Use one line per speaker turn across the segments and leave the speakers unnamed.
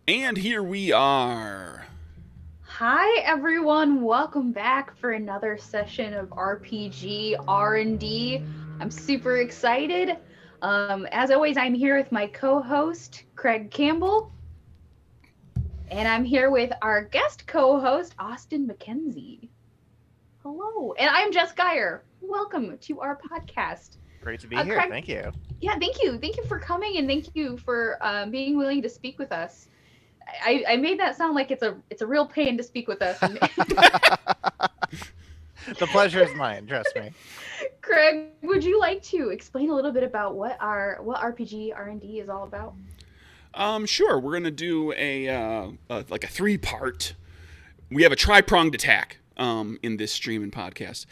And here we are.
Hi everyone, welcome back for another session of RPG R&D. I'm super excited. As always, I'm here with my co-host Craig Campbell, and I'm here with our guest co-host Austin MacKenzie. Hello, and I'm Jess Geyer. Welcome to our podcast.
Great to be here.
Craig,
Thank you.
yeah, thank you for coming, and thank you for being willing to speak with us. I made that sound like it's a real pain to speak with us, and
The pleasure is mine, trust me.
Craig, would you like to explain a little bit about what RPG R&D is all about?
Sure. We're gonna do a three-part. We have a tri-pronged attack in this stream and podcast,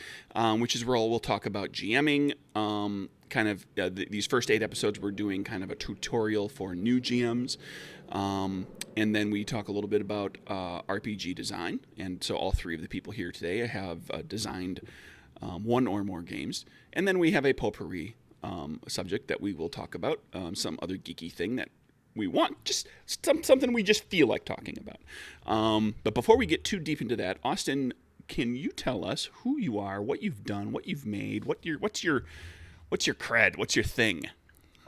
which is where we'll talk about GMing. These first 8 episodes, we're doing kind of a tutorial for new GMs. And then we talk a little bit about RPG design. And so all three of the people here today have designed one or more games. And then we have a potpourri subject that we will talk about, some other geeky thing that we want, just something we just feel like talking about. But before we get too deep into that, Austin, can you tell us who you are, what you've done, what you've made, what's your cred, what's your thing?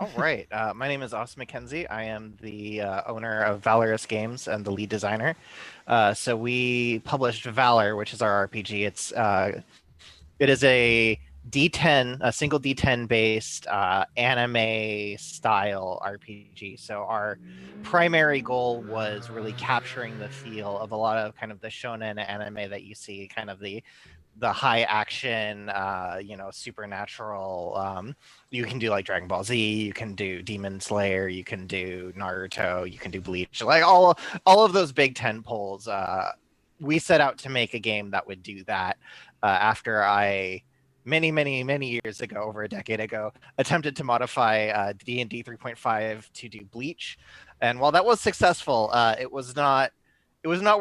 All right. My name is Austin MacKenzie. I am the owner of Valorous Games and the lead designer. So we published Valor, which is our RPG. It is a D10, a single D10 based anime style RPG. So our primary goal was really capturing the feel of a lot of kind of the shonen anime that you see, kind of the high action, supernatural. You can do like Dragon Ball Z, you can do Demon Slayer, you can do Naruto, you can do Bleach, like all of those big ten poles. We set out to make a game that would do that. After I many years ago, over a decade ago, attempted to modify D&D 3.5 to do Bleach, and while that was successful, it was not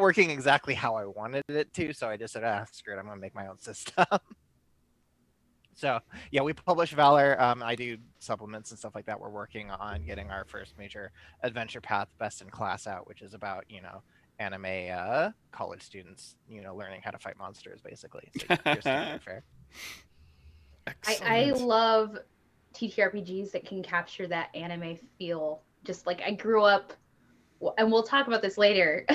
working exactly how I wanted it to. So I just said, screw it, I'm gonna make my own system. So yeah, we publish Valor. I do supplements and stuff like that. We're working on getting our first major adventure path, Best in Class, out, which is about anime college students learning how to fight monsters, basically. So your standard fare.
I
Excellent.
love TTRPGs that can capture that anime feel. Just like I grew up, and we'll talk about this later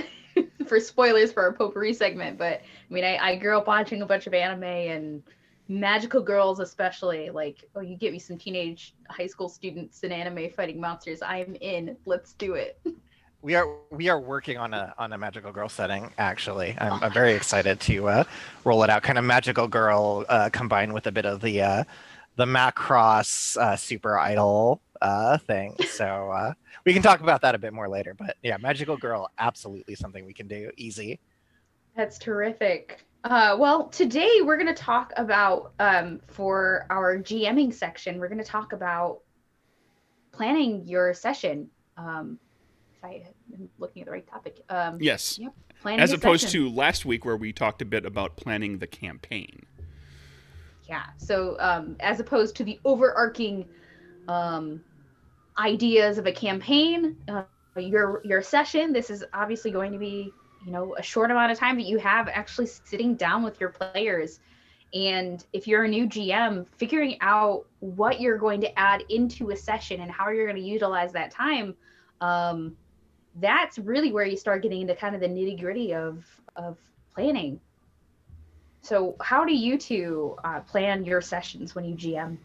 for spoilers for our potpourri segment. But I mean, I grew up watching a bunch of anime and magical girls, especially. Like, oh, you get me some teenage high school students in anime fighting monsters. I'm in. Let's do it.
We are working on a magical girl setting. Actually, I'm,
Oh
I'm
my
very
gosh.
excited to roll it out. Kind of magical girl combined with a bit of the Macross super idol thing. So we can talk about that a bit more later. But yeah, magical girl, absolutely something we can do easy.
That's terrific. Well, today we're going to talk about, for our GMing section, we're going to talk about planning your session. If I am looking at the right topic.
Yes.
Yep, planning
As
a
opposed
session.
to last week where we talked a bit about planning the campaign.
Yeah. So, as opposed to the overarching um, ideas of a campaign, your session. This is obviously going to be a short amount of time that you have actually sitting down with your players. And if you're a new GM, figuring out what you're going to add into a session and how you're going to utilize that time, um, that's really where you start getting into kind of the nitty gritty of planning. So, how do you two plan your sessions when you GM?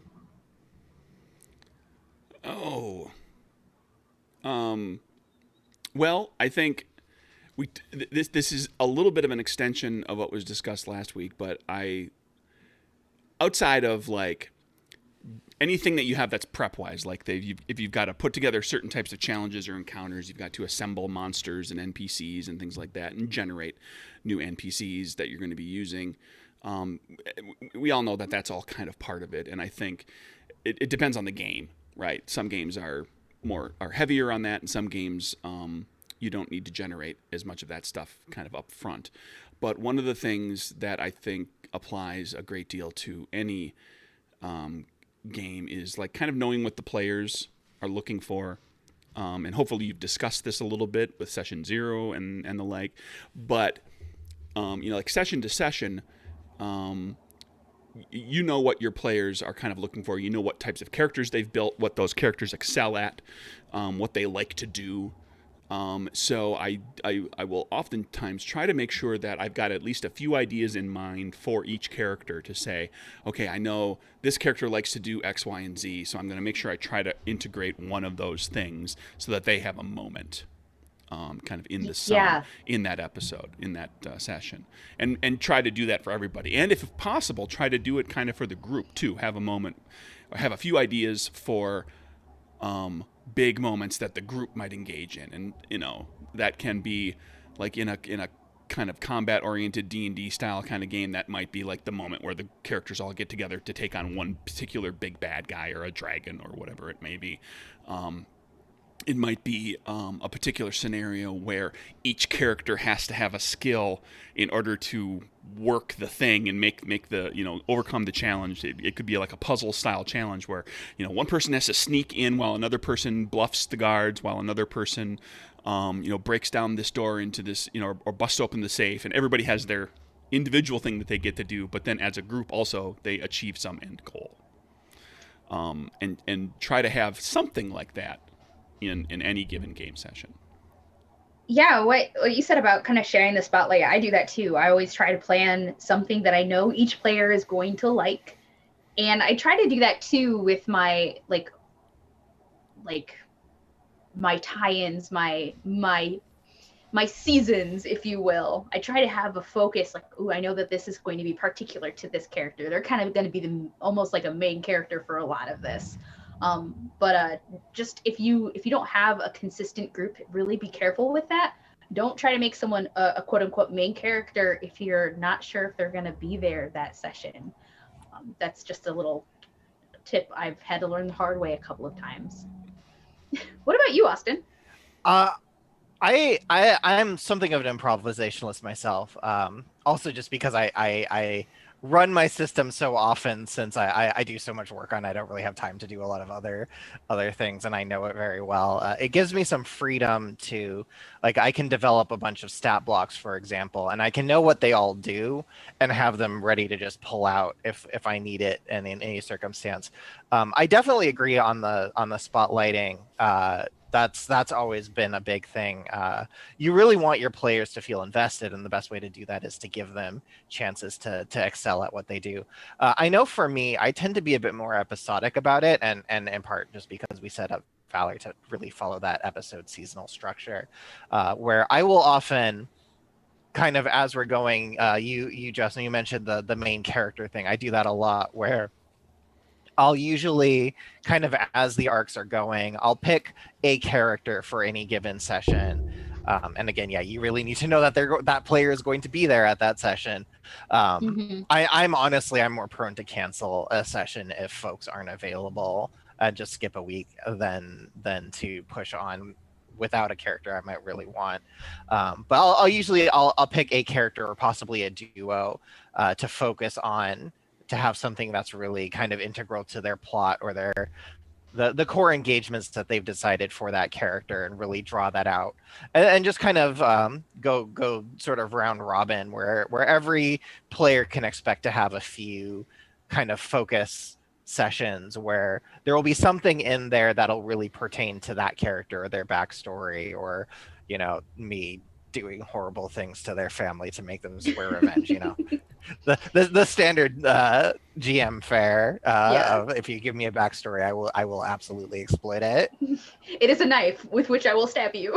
Oh. Um. Well, I think this is a little bit of an extension of what was discussed last week, but I outside of like anything that you have that's prep wise, like if you've got to put together certain types of challenges or encounters, you've got to assemble monsters and NPCs and things like that, and generate new NPCs that you're going to be using. Um, we all know that that's all kind of part of it, and I think it depends on the game, right? Some games are heavier on that, and some games you don't need to generate as much of that stuff kind of up front. But one of the things that I think applies a great deal to any um, game is like kind of knowing what the players are looking for, and hopefully you've discussed this a little bit with session 0 and the like. But like session to session, you know what your players are kind of looking for. You know what types of characters they've built, what those characters excel at, what they like to do. So I will oftentimes try to make sure that I've got at least a few ideas in mind for each character to say, okay, I know this character likes to do X, Y, and Z, so I'm going to make sure I try to integrate one of those things so that they have a moment. Kind of in the sun in that episode, in that session, and try to do that for everybody. And if possible, try to do it kind of for the group too. Have a moment, or have a few ideas for big moments that the group might engage in, and that can be like in a kind of combat-oriented D&D style kind of game. That might be like the moment where the characters all get together to take on one particular big bad guy or a dragon or whatever it may be. It might be a particular scenario where each character has to have a skill in order to work the thing and make the overcome the challenge. It could be like a puzzle style challenge where one person has to sneak in while another person bluffs the guards, while another person breaks down this door into this or busts open the safe, and everybody has their individual thing that they get to do, but then as a group also they achieve some end goal. And try to have something like that in any given game session.
Yeah, what you said about kind of sharing the spotlight, I do that too. I always try to plan something that I know each player is going to like. And I try to do that too with my like my tie-ins, my seasons, if you will. I try to have a focus, like, I know that this is going to be particular to this character. They're kind of going to be almost like a main character for a lot of this. But just if you don't have a consistent group, really be careful with that. Don't try to make someone a quote unquote main character if you're not sure if they're going to be there that session. That's just a little tip I've had to learn the hard way a couple of times. What about you, Austin?
I'm something of an improvisationalist myself. Also just because I run my system so often, since I do so much work on it, I don't really have time to do a lot of other things, and I know it very well. It gives me some freedom to, like, I can develop a bunch of stat blocks, for example, and I can know what they all do and have them ready to just pull out if I need it in any circumstance. I definitely agree on the spotlighting. That's always been a big thing. You really want your players to feel invested, and the best way to do that is to give them chances to excel at what they do. I know for me, I tend to be a bit more episodic about it, and in part just because we set up Valor to really follow that episode seasonal structure, where I will often kind of, as we're going, you Justin, you mentioned the main character thing. I do that a lot, where I'll usually kind of, as the arcs are going, I'll pick a character for any given session. And again, you really need to know that that player is going to be there at that session. I'm more prone to cancel a session if folks aren't available and just skip a week than to push on without a character I might really want. But I'll usually pick a character or possibly a duo to focus on, to have something that's really kind of integral to their plot or the core engagements that they've decided for that character, and really draw that out, and just kind of go sort of round robin, where every player can expect to have a few kind of focus sessions where there will be something in there that'll really pertain to that character or their backstory, or me doing horrible things to their family to make them swear revenge. The standard GM fare. If you give me a backstory, I will absolutely exploit it.
It is a knife with which I will stab you.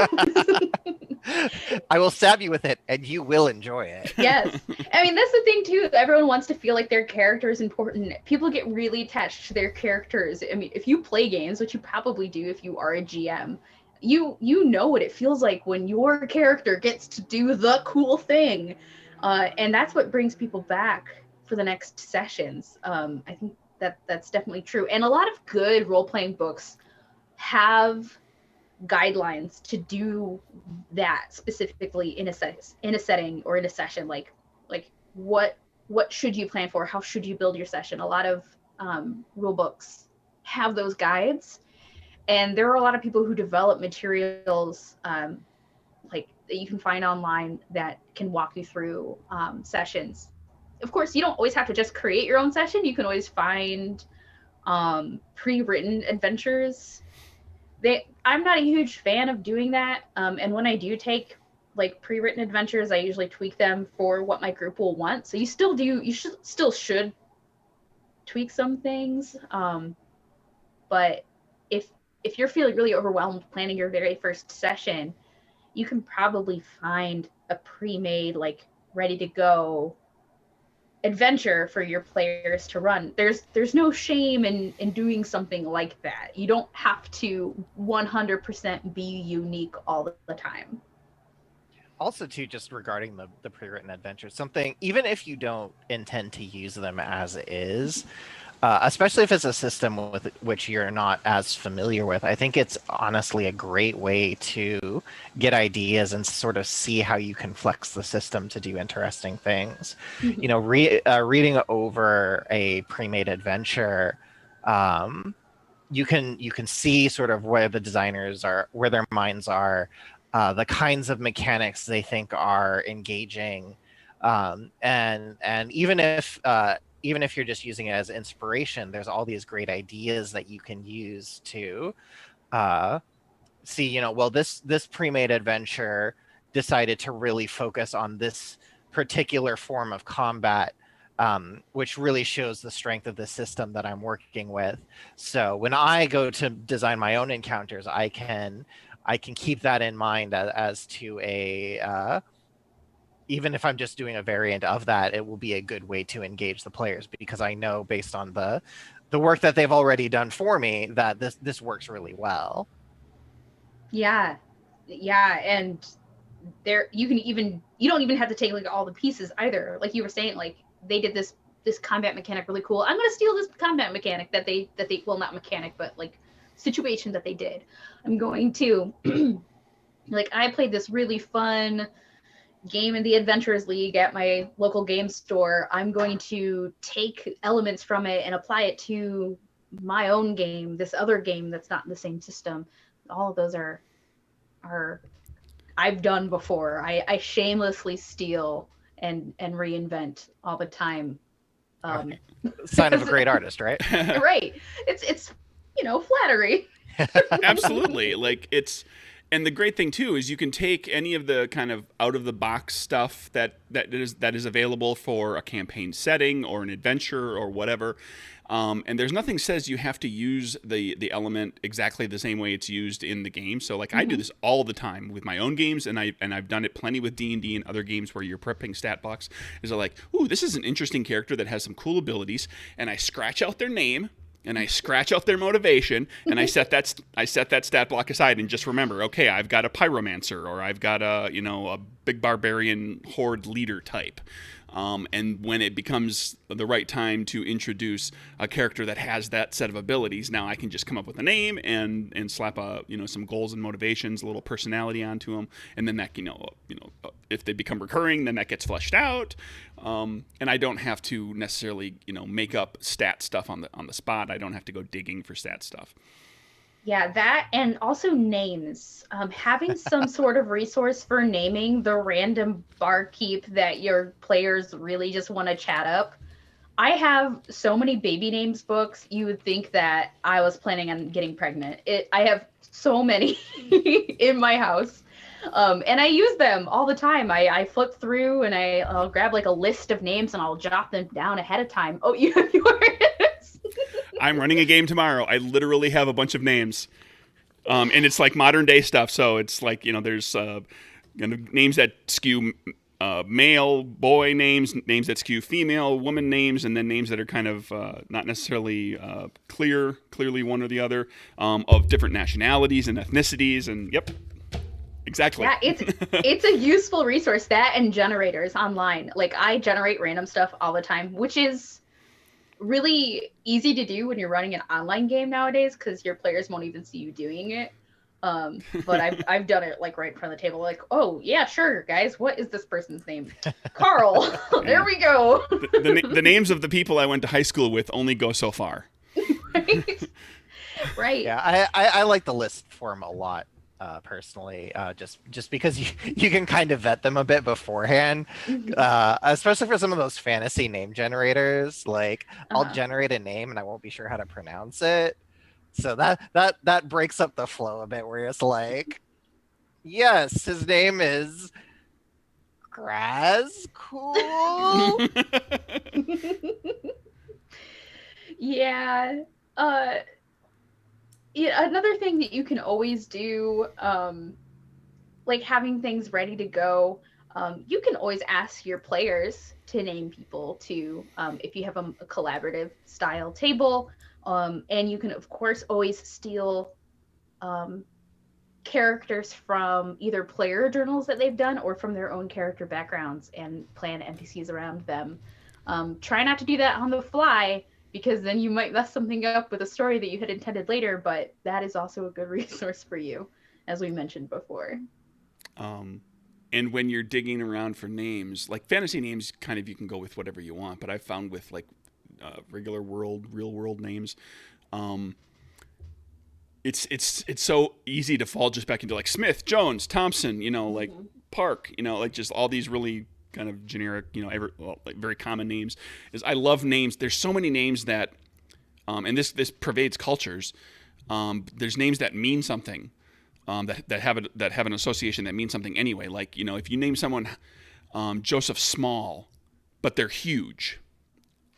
I will stab you with it, and you will enjoy it.
Yes. I mean, that's the thing too. Everyone wants to feel like their character is important. People get really attached to their characters. I mean, if you play games, which you probably do if you are a GM, you know what it feels like when your character gets to do the cool thing. And that's what brings people back for the next sessions. I think that's definitely true. And a lot of good role-playing books have guidelines to do that specifically in a setting or in a session. Like what should you plan for? How should you build your session? A lot of rule books have those guides. And there are a lot of people who develop materials like that you can find online that can walk you through sessions. Of course, you don't always have to just create your own session. You can always find pre-written adventures. I'm not a huge fan of doing that. And when I do take like pre-written adventures, I usually tweak them for what my group will want. So you should tweak some things. But if you're feeling really overwhelmed planning your very first session, you can probably find a pre-made, like ready to go adventure for your players to run. There's no shame in doing something like that. You don't have to 100% be unique all the time.
Also, too, just regarding the pre-written adventures, something, even if you don't intend to use them as is, especially if it's a system with which you're not as familiar with, I think it's honestly a great way to get ideas and sort of see how you can flex the system to do interesting things.
Mm-hmm.
You know, reading over a pre-made adventure, you can see sort of where the designers are, where their minds are, the kinds of mechanics they think are engaging, and even if you're just using it as inspiration, there's all these great ideas that you can use to see, you know, well, this pre-made adventure decided to really focus on this particular form of combat, which really shows the strength of the system that I'm working with. So when I go to design my own encounters, I can keep that in mind as to a even if I'm just doing a variant of that, it will be a good way to engage the players, because I know based on the work that they've already done for me that this works really well.
Yeah, and you don't even have to take like all the pieces either. Like you were saying, like they did this combat mechanic really cool. I'm gonna steal this combat mechanic that they well, not mechanic, but like situation that they did. I'm going to like I played this really fun game in the Adventurers League at my local game store. I'm going to take elements from it and apply it to my own game, this other game that's not in the same system. All of those are I've done before. I shamelessly steal and reinvent all the time.
Sign of a great artist, right?
Right. It's flattery.
Absolutely. Like and the great thing too is you can take any of the kind of out of the box stuff that is available for a campaign setting or an adventure or whatever. And there's nothing says you have to use the element exactly the same way it's used in the game. So like I do this all the time with my own games, and I've done it plenty with D&D and other games where you're prepping stat blocks. Is like, ooh, this is an interesting character that has some cool abilities, and I scratch out their name and I scratch out their motivation, and I set that stat block aside and just remember, okay, I've got a pyromancer, or I've got a big barbarian horde leader type. And when it becomes the right time to introduce a character that has that set of abilities, now I can just come up with a name and slap some goals and motivations, a little personality onto them, and then that if they become recurring, then that gets fleshed out. And I don't have to necessarily make up stat stuff on the spot. I don't have to go digging for stat stuff.
Yeah, that, and also names. Having some sort of resource for naming the random barkeep that your players really just want to chat up. I have so many baby names books, you would think that I was planning on getting pregnant. I have so many in my house. And I use them all the time. I flip through and I'll grab like a list of names and I'll jot them down ahead of time. Oh, you have yours.
I'm running a game tomorrow. I literally have a bunch of names. And it's like modern day stuff. So it's like, there's names that skew male, boy names that skew female, woman names, and then names that are kind of not necessarily clearly one or the other, of different nationalities and ethnicities. And yep. Exactly.
Yeah, it's a useful resource, that and generators online. Like I generate random stuff all the time, which is really easy to do when you're running an online game nowadays because your players won't even see you doing it. But I've done it like right in front of the table, like, oh yeah, sure, guys, what is this person's name? Carl. There we go.
The names of the people I went to high school with only go so far.
Right? Right.
Yeah, I like the list form a lot, personally, just because you can kind of vet them a bit beforehand,
Mhm.
especially for some of those fantasy name generators. Like, I'll
Uh-huh.
generate a name and I won't be sure how to pronounce it, so that breaks up the flow a bit. Where it's like, yes, his name is Graz, cool.
Yeah. Uh, yeah, another thing that you can always do, like having things ready to go, you can always ask your players to name people too, if you have a collaborative style table. And you can, of course, always steal um, characters from either player journals that they've done or from their own character backgrounds and plan NPCs around them. Try not to do that on the fly because then you might mess something up with a story that you had intended later, but that is also a good resource for you, as we mentioned before.
Um, and when you're digging around for names, like fantasy names, kind of you can go with whatever you want. But I found with like regular world, real world names, um, it's so easy to fall just back into like Smith, Jones, Thompson, like
Mm-hmm.
Park, like just all these really kind of generic, like very common names. Is I love names. There's so many names that, and this pervades cultures. There's names that mean something, that have an association that means something anyway. Like if you name someone Joseph Small, but they're huge,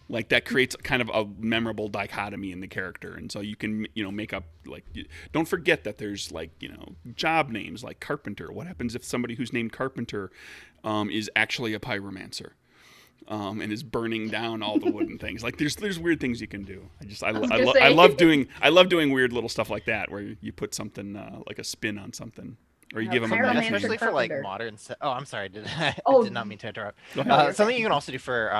like that creates kind of a memorable dichotomy in the character, and so you can make up like don't forget that there's like job names like Carpenter. What happens if somebody who's named Carpenter is actually a pyromancer? And is burning down all the wooden things. Like there's weird things you can do.
I was gonna say.
I love doing weird little stuff like that where you put something like a spin on something, or you give them a
And
myth
Pyromancer
name.
especially for like
Carpenter.
modern oh, I'm sorry, I
Oh,
did not mean to interrupt.
Go
no,
ahead.
you're
Something
okay.
you can also do for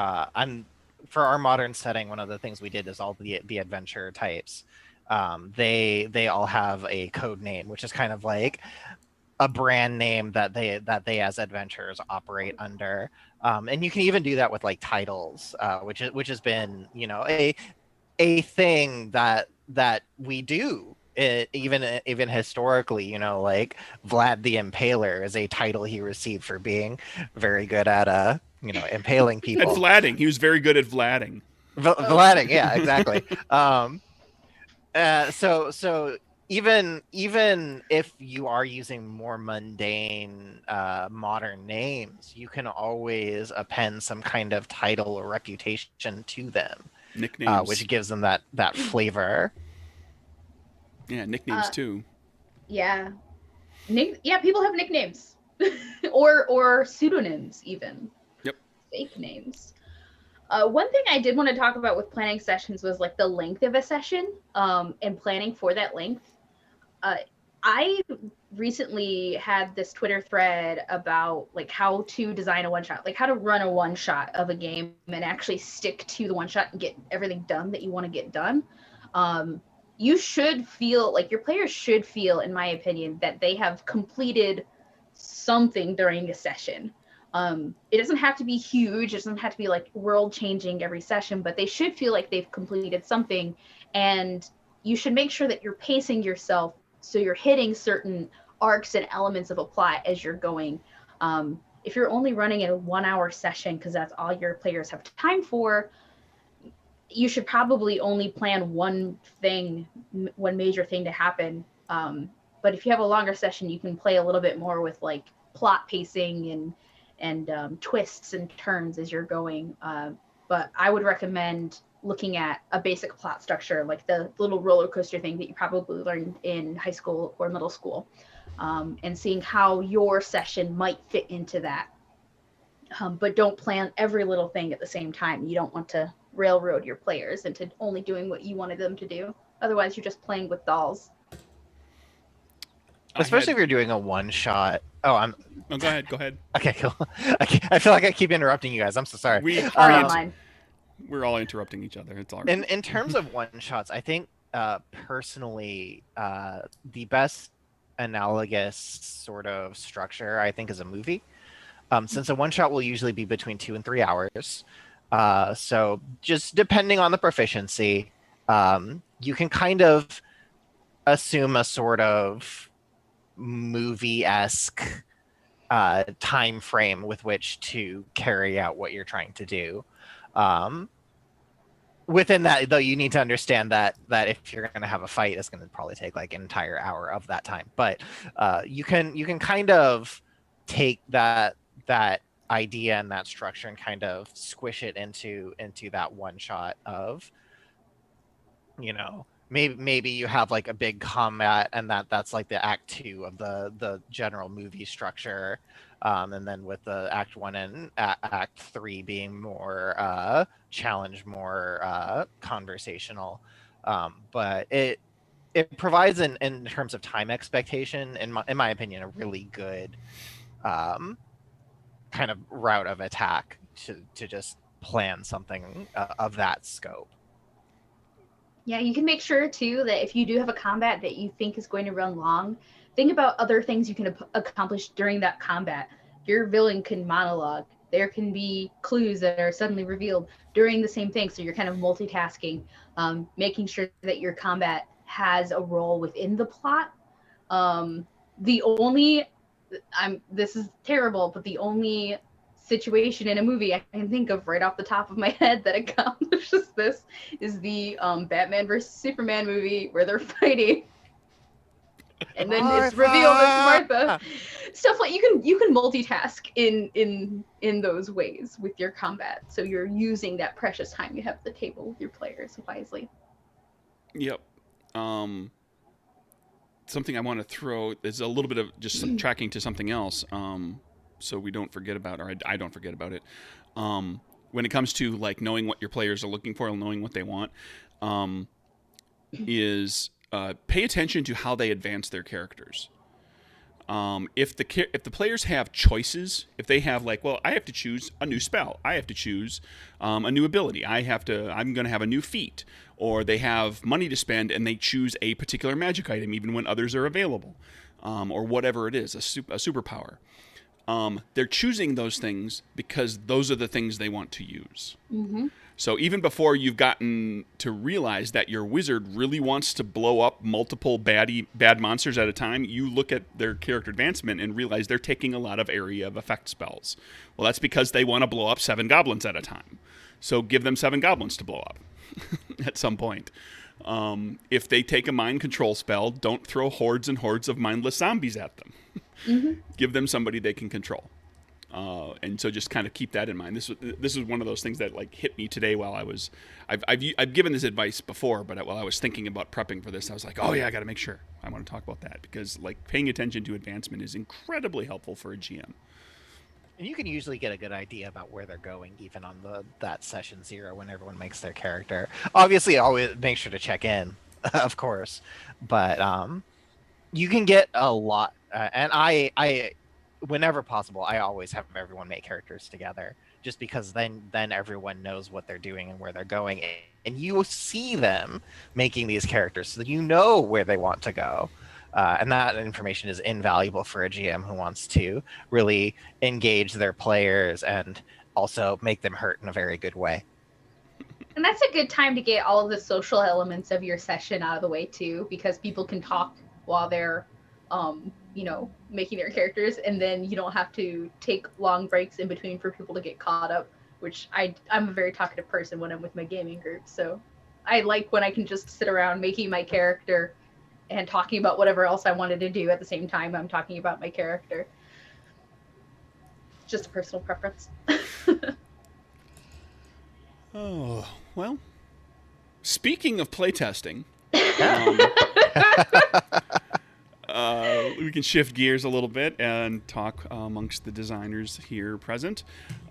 for our modern setting, one of the things we did is all the adventure types, they all have a code name, which is kind of like a brand name that they as adventurers operate under. And you can even do that with like titles, which has been a thing that we do. Even historically, like Vlad the Impaler is a title he received for being very good at impaling
At
people.
Vlading, he was very good at Vlading.
Oh,
Vlading, yeah, exactly. So even if you are using more mundane modern names, you can always append some kind of title or reputation to them,
Nicknames,
which gives them that flavor.
yeah, nicknames
uh,
too.
yeah. Yeah, people have nicknames, or pseudonyms even,
Yep.
fake names. One thing I did want to talk about with planning sessions was like the length of a session, and planning for that length. Uh, I recently had this Twitter thread about like how to design a one shot, like how to run a one shot of a game and actually stick to the one shot and get everything done that you want to get done. Um, you should feel like your players should feel, in my opinion, that they have completed something during a session. It doesn't have to be huge, it doesn't have to be like world changing every session, but they should feel like they've completed something. And you should make sure that you're pacing yourself so you're hitting certain arcs and elements of a plot as you're going. If you're only running a 1 hour session because that's all your players have time for, you should probably only plan one major thing to happen. But if you have a longer session, you can play a little bit more with like plot pacing and twists and turns as you're going. But I would recommend looking at a basic plot structure, like the little roller coaster thing that you probably learned in high school or middle school, and seeing how your session might fit into that. But don't plan every little thing at the same time. You don't want to railroad your players into only doing what you wanted them to do. Otherwise, you're just playing with dolls.
I
Especially
had.
if you're doing a one shot. Oh, I'm
Oh, go ahead. Go ahead.
okay. Cool. I feel like I keep interrupting you guys. I'm so sorry.
I
We're
don't
Um,
mind.
we're all interrupting each other. It's all right.
in terms of one shots, I think personally the best analogous sort of structure I think is a movie. Since a one shot will usually be between 2 and 3 hours. So just depending on the proficiency, you can kind of assume a sort of movie-esque time frame with which to carry out what you're trying to do. Within that, though, you need to understand that if you're going to have a fight, it's going to probably take like an entire hour of that time. But you can kind of take that idea and that structure and kind of squish it into that one shot of, you know, maybe you have like a big combat, and that's like the act 2 of the general movie structure, and then with the act 1 and act 3 being more challenge, more conversational, but it provides in terms of time expectation, in my opinion, a really good kind of route of attack to just plan something of that scope.
Yeah, you can make sure too that if you do have a combat that you think is going to run long, think about other things you can accomplish during that combat. Your villain can monologue. There can be clues that are suddenly revealed during the same thing. So you're kind of multitasking, making sure that your combat has a role within the plot. The only, this is terrible, but the only situation in a movie I can think of right off the top of my head that accomplishes this is the Batman versus Superman movie where they're fighting, and then it's revealed it's Martha. Stuff like you can multitask in those ways with your combat, so you're using that precious time you have at the table with your players wisely.
Yep. Something I want to throw is a little bit of just tracking to something else, so we don't forget about, or I don't forget about it. When it comes to like knowing what your players are looking for and knowing what they want, is pay attention to how they advance their characters. If the players have choices, if they have like, well, I have to choose a new spell, I have to choose a new ability, I'm going to have a new feat, or they have money to spend and they choose a particular magic item even when others are available, or whatever it is, a superpower. They're choosing those things because those are the things they want to use.
Mm-hmm.
So even before you've gotten to realize that your wizard really wants to blow up multiple bad monsters at a time, you look at their character advancement and realize they're taking a lot of area of effect spells. Well, that's because they want to blow up 7 goblins at a time. So give them 7 goblins to blow up at some point. If they take a mind control spell, don't throw hordes and hordes of mindless zombies at them.
Mm-hmm.
Give them somebody they can control. And so just kind of keep that in mind. This was one of those things that like hit me today while I was, I've given this advice before, but while I was thinking about prepping for this, I was like, oh yeah, I got to make sure I want to talk about that, because like paying attention to advancement is incredibly helpful for a GM.
And you can usually get a good idea about where they're going even on that session 0 when everyone makes their character. Obviously, always make sure to check in, of course, but you can get a lot. And I, whenever possible, I always have everyone make characters together, just because then everyone knows what they're doing and where they're going, and you will see them making these characters, so that you know where they want to go. And that information is invaluable for a GM who wants to really engage their players and also make them hurt in a very good way.
And that's a good time to get all of the social elements of your session out of the way too, because people can talk while they're making their characters, and then you don't have to take long breaks in between for people to get caught up, which I'm a very talkative person when I'm with my gaming group, so I like when I can just sit around making my character and talking about whatever else I wanted to do at the same time I'm talking about my character. Just a personal preference.
Oh, well, speaking of playtesting, we can shift gears a little bit and talk amongst the designers here present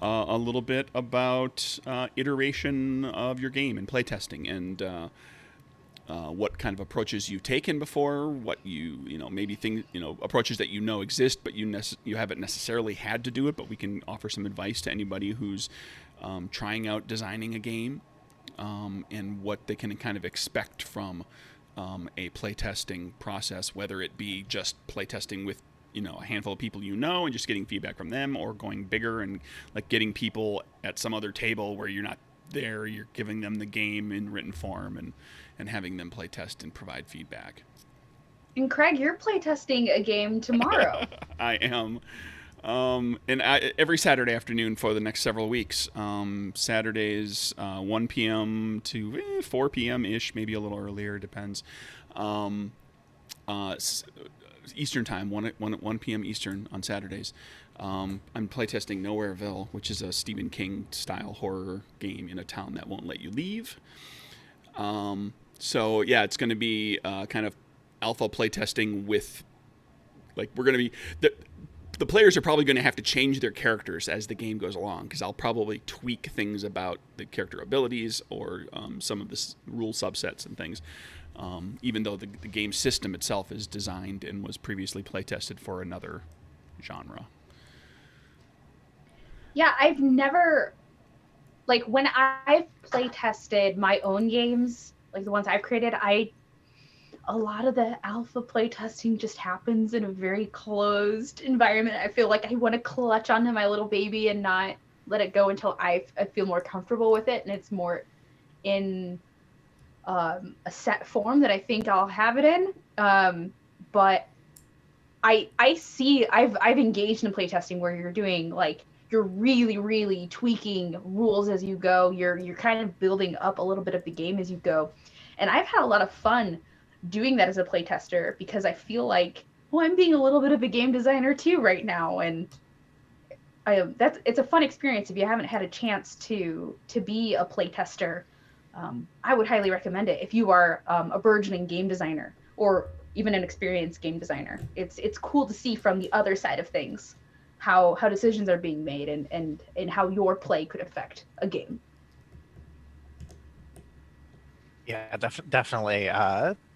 a little bit about iteration of your game and playtesting, and what kind of approaches you've taken before, what maybe things, approaches that exist, but you haven't necessarily had to do it, but we can offer some advice to anybody who's trying out designing a game, and what they can kind of expect from a playtesting process, whether it be just playtesting with a handful of people and just getting feedback from them, or going bigger and like getting people at some other table where you're not there, you're giving them the game in written form and having them play test and provide feedback.
And Craig, you're playtesting a game tomorrow.
I am. Every Saturday afternoon for the next several weeks. Saturdays, 1 p.m. to 4 p.m. ish, maybe a little earlier, depends. Um, Eastern time, 1 p.m. Eastern on Saturdays. I'm playtesting Nowhereville, which is a Stephen King style horror game in a town that won't let you leave. So yeah, it's going to be kind of alpha playtesting with, like, we're going to be the players are probably going to have to change their characters as the game goes along, because I'll probably tweak things about the character abilities or some of the rule subsets and things. Even though the game system itself is designed and was previously playtested for another genre.
Yeah, I've never, like, when I've playtested my own games, like the ones I've created, a lot of the alpha playtesting just happens in a very closed environment. I feel like I want to clutch onto my little baby and not let it go until I feel more comfortable with it, and it's more in a set form that I think I'll have it in. But I see I've engaged in playtesting where you're doing, like, you're really tweaking rules as you go. You're kind of building up a little bit of the game as you go, and I've had a lot of fun doing that as a playtester, because I feel like, well, I'm being a little bit of a game designer too right now, and it's a fun experience if you haven't had a chance to be a playtester. I would highly recommend it if you are a burgeoning game designer or even an experienced game designer. It's cool to see from the other side of things how decisions are being made, and how your play could affect a game.
Yeah, definitely.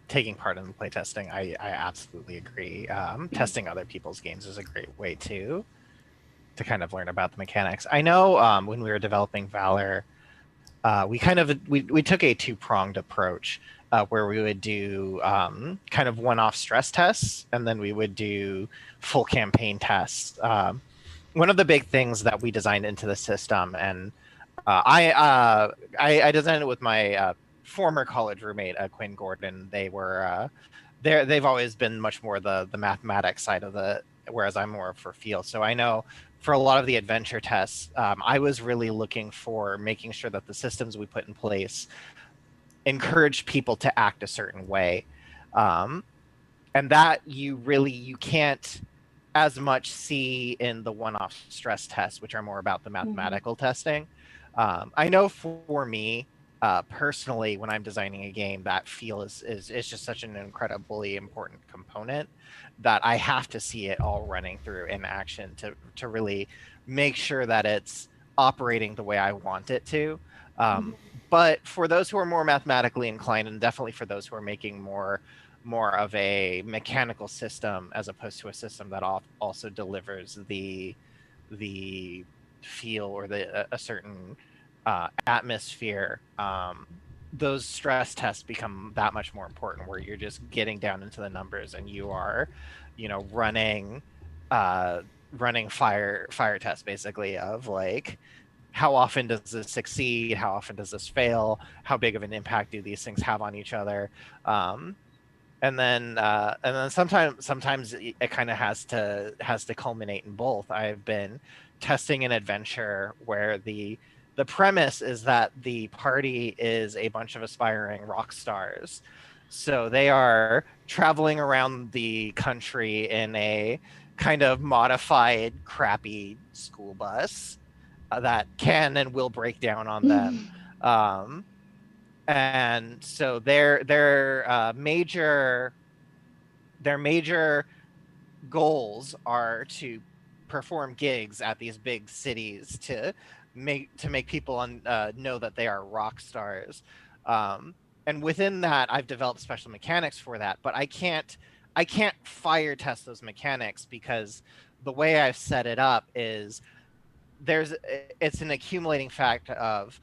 Taking part in the playtesting, I absolutely agree. Testing other people's games is a great way to kind of learn about the mechanics. I know when we were developing Valor, we took a two-pronged approach where we would do kind of one-off stress tests, and then we would do full campaign tests. One of the big things that we designed into the system, and I designed it with my former college roommate, Quinn Gordon. They've always been much more the mathematics side of the, whereas I'm more for feel. So I know for a lot of the adventure tests, I was really looking for making sure that the systems we put in place encourage people to act a certain way, and that you can't as much see in the one-off stress tests, which are more about the mathematical testing. I know for me, personally, when I'm designing a game, that feel is just such an incredibly important component that I have to see it all running through in action to really make sure that it's operating the way I want it to. But for those who are more mathematically inclined, and definitely for those who are making more of a mechanical system as opposed to a system that also delivers the feel or a certain atmosphere, those stress tests become that much more important, where you're just getting down into the numbers and you are, running fire tests, basically, of like, how often does this succeed, how often does this fail, how big of an impact do these things have on each other. And then sometimes it kind of has to culminate in both. I've been testing an adventure where the premise is that the party is a bunch of aspiring rock stars. So they are traveling around the country in a kind of modified, crappy school bus that can and will break down on them. And so their major goals are to perform gigs at these big cities to make people know that they are rock stars. And within that, I've developed special mechanics for that, but I can't fire test those mechanics, because the way I've set it up is it's an accumulating fact of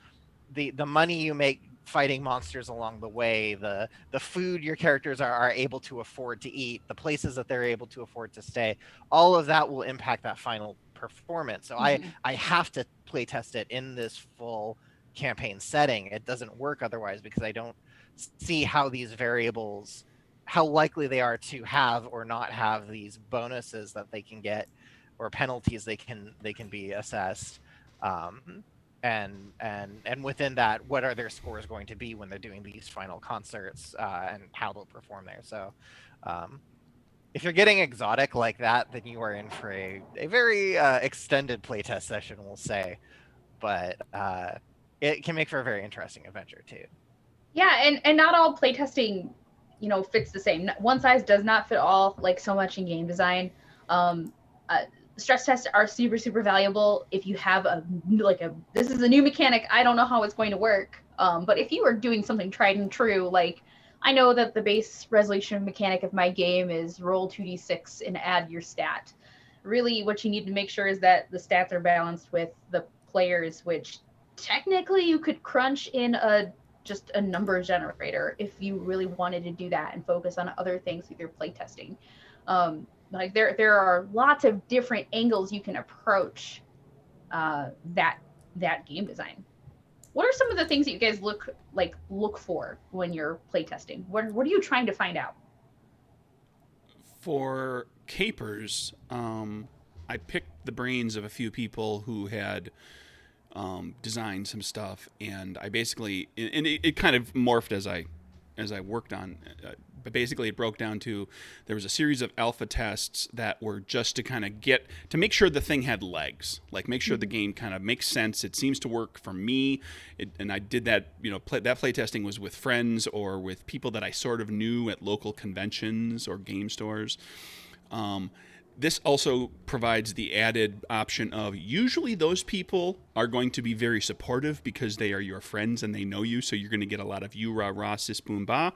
the money you make fighting monsters along the way, the food your characters are able to afford to eat, the places that they're able to afford to stay. All of that will impact that final performance. So I have to play test it in this full campaign setting. It doesn't work otherwise, because I don't see how these variables how likely they are to have or not have these bonuses that they can get, or penalties they can be assessed, and within that, what are their scores going to be when they're doing these final concerts, and how they'll perform there. So if you're getting exotic like that, then you are in for a very extended playtest session, we'll say. But it can make for a very interesting adventure too.
Yeah, and not all playtesting, fits the same. One size does not fit all, like so much in game design. Um, uh, Stress tests are super, super valuable if you have this is a new mechanic, I don't know how it's going to work. But if you are doing something tried and true, like I know that the base resolution mechanic of my game is roll 2d6 and add your stat. Really, what you need to make sure is that the stats are balanced with the players, which technically you could crunch in just a number generator if you really wanted to do that and focus on other things with your playtesting. Like there are lots of different angles you can approach that game design. What are some of the things that you guys look for when you're playtesting? What are you trying to find out?
For Capers, I picked the brains of a few people who had designed some stuff, and I basically, and it kind of morphed as I worked on. But basically, it broke down to there was a series of alpha tests that were just to kind of to make sure the thing had legs, like make sure the game kind of makes sense. It seems to work for me, and I did that. That play testing was with friends or with people that I sort of knew at local conventions or game stores. This also provides the added option of usually those people are going to be very supportive because they are your friends and they know you, so you're going to get a lot of you, rah, rah, sis, boom, ba.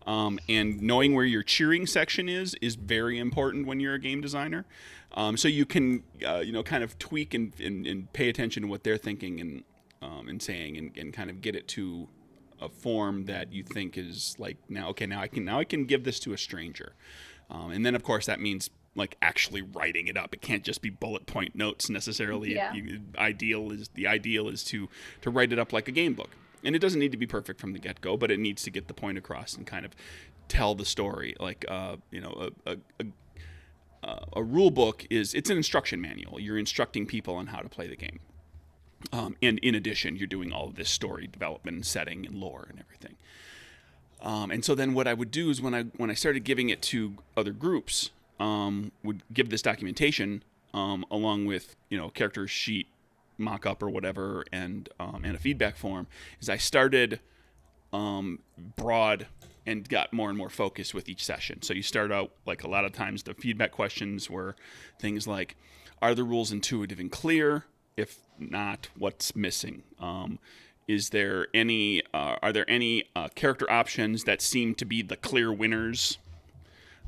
And knowing where your cheering section is very important when you're a game designer. So you can, kind of tweak and pay attention to what they're thinking and saying and kind of get it to a form that you think is like, now I can give this to a stranger. And then, of course, that means like actually writing it up. It can't just be bullet point notes necessarily.
Yeah.
The ideal is to write it up like a game book. And it doesn't need to be perfect from the get-go, but it needs to get the point across and kind of tell the story. Like a rule book it's an instruction manual. You're instructing people on how to play the game. And in addition, you're doing all of this story development and setting and lore and everything. And so then what I would do is when I started giving it to other groups, would give this documentation along with character sheet mock-up or whatever and a feedback form, is I started broad and got more and more focused with each session. So you start out, like a lot of times the feedback questions were things like, are the rules intuitive and clear? If not, what's missing? Is there any are there any character options that seem to be the clear winners?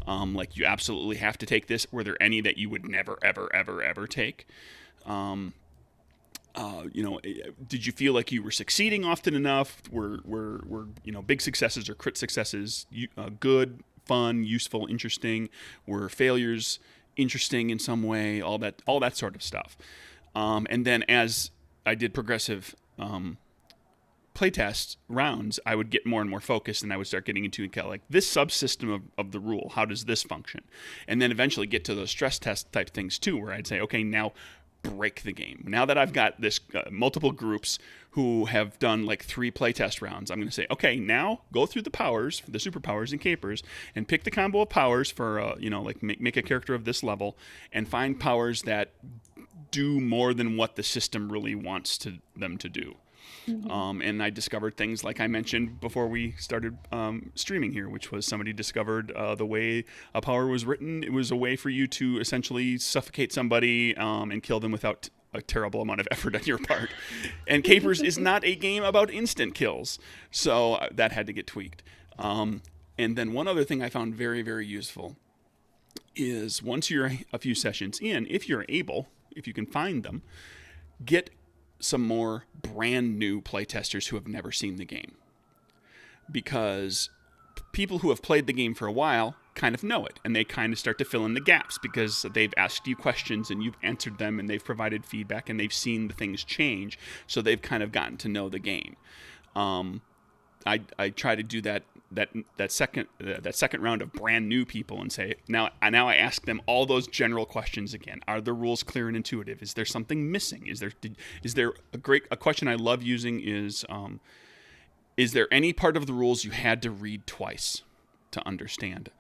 Like you absolutely have to take this. Were there any that you would never, ever, ever, ever take? Did you feel like you were succeeding often enough? Were big successes or crit successes good, fun, useful, interesting? Were failures interesting in some way? All that sort of stuff. And then as I did progressive playtest rounds, I would get more and more focused, and I would start getting into kind of like this subsystem of the rule. How does this function? And then eventually get to those stress test type things too, where I'd say, okay, now break the game. Now that I've got this multiple groups who have done like 3 playtest rounds, I'm going to say, okay, now go through the powers, the superpowers and capers, and pick the combo of powers for make a character of this level, and find powers that do more than what the system really wants them to do. Mm-hmm. And I discovered things like I mentioned before we started streaming here, which was somebody discovered the way a power was written. It was a way for you to essentially suffocate somebody and kill them without a terrible amount of effort on your part. And Capers is not a game about instant kills, so that had to get tweaked. And then one other thing I found very, very useful is once you're a few sessions in, if you're able, if you can find them, get some more brand new playtesters who have never seen the game. Because people who have played the game for a while kind of know it, and they kind of start to fill in the gaps because they've asked you questions and you've answered them and they've provided feedback and they've seen the things change, so they've kind of gotten to know the game. I try to do that that second round of brand new people and say, now I ask them all those general questions again. Are the rules clear and intuitive? Is there something missing? Is there a question I love using is there any part of the rules you had to read twice to understand?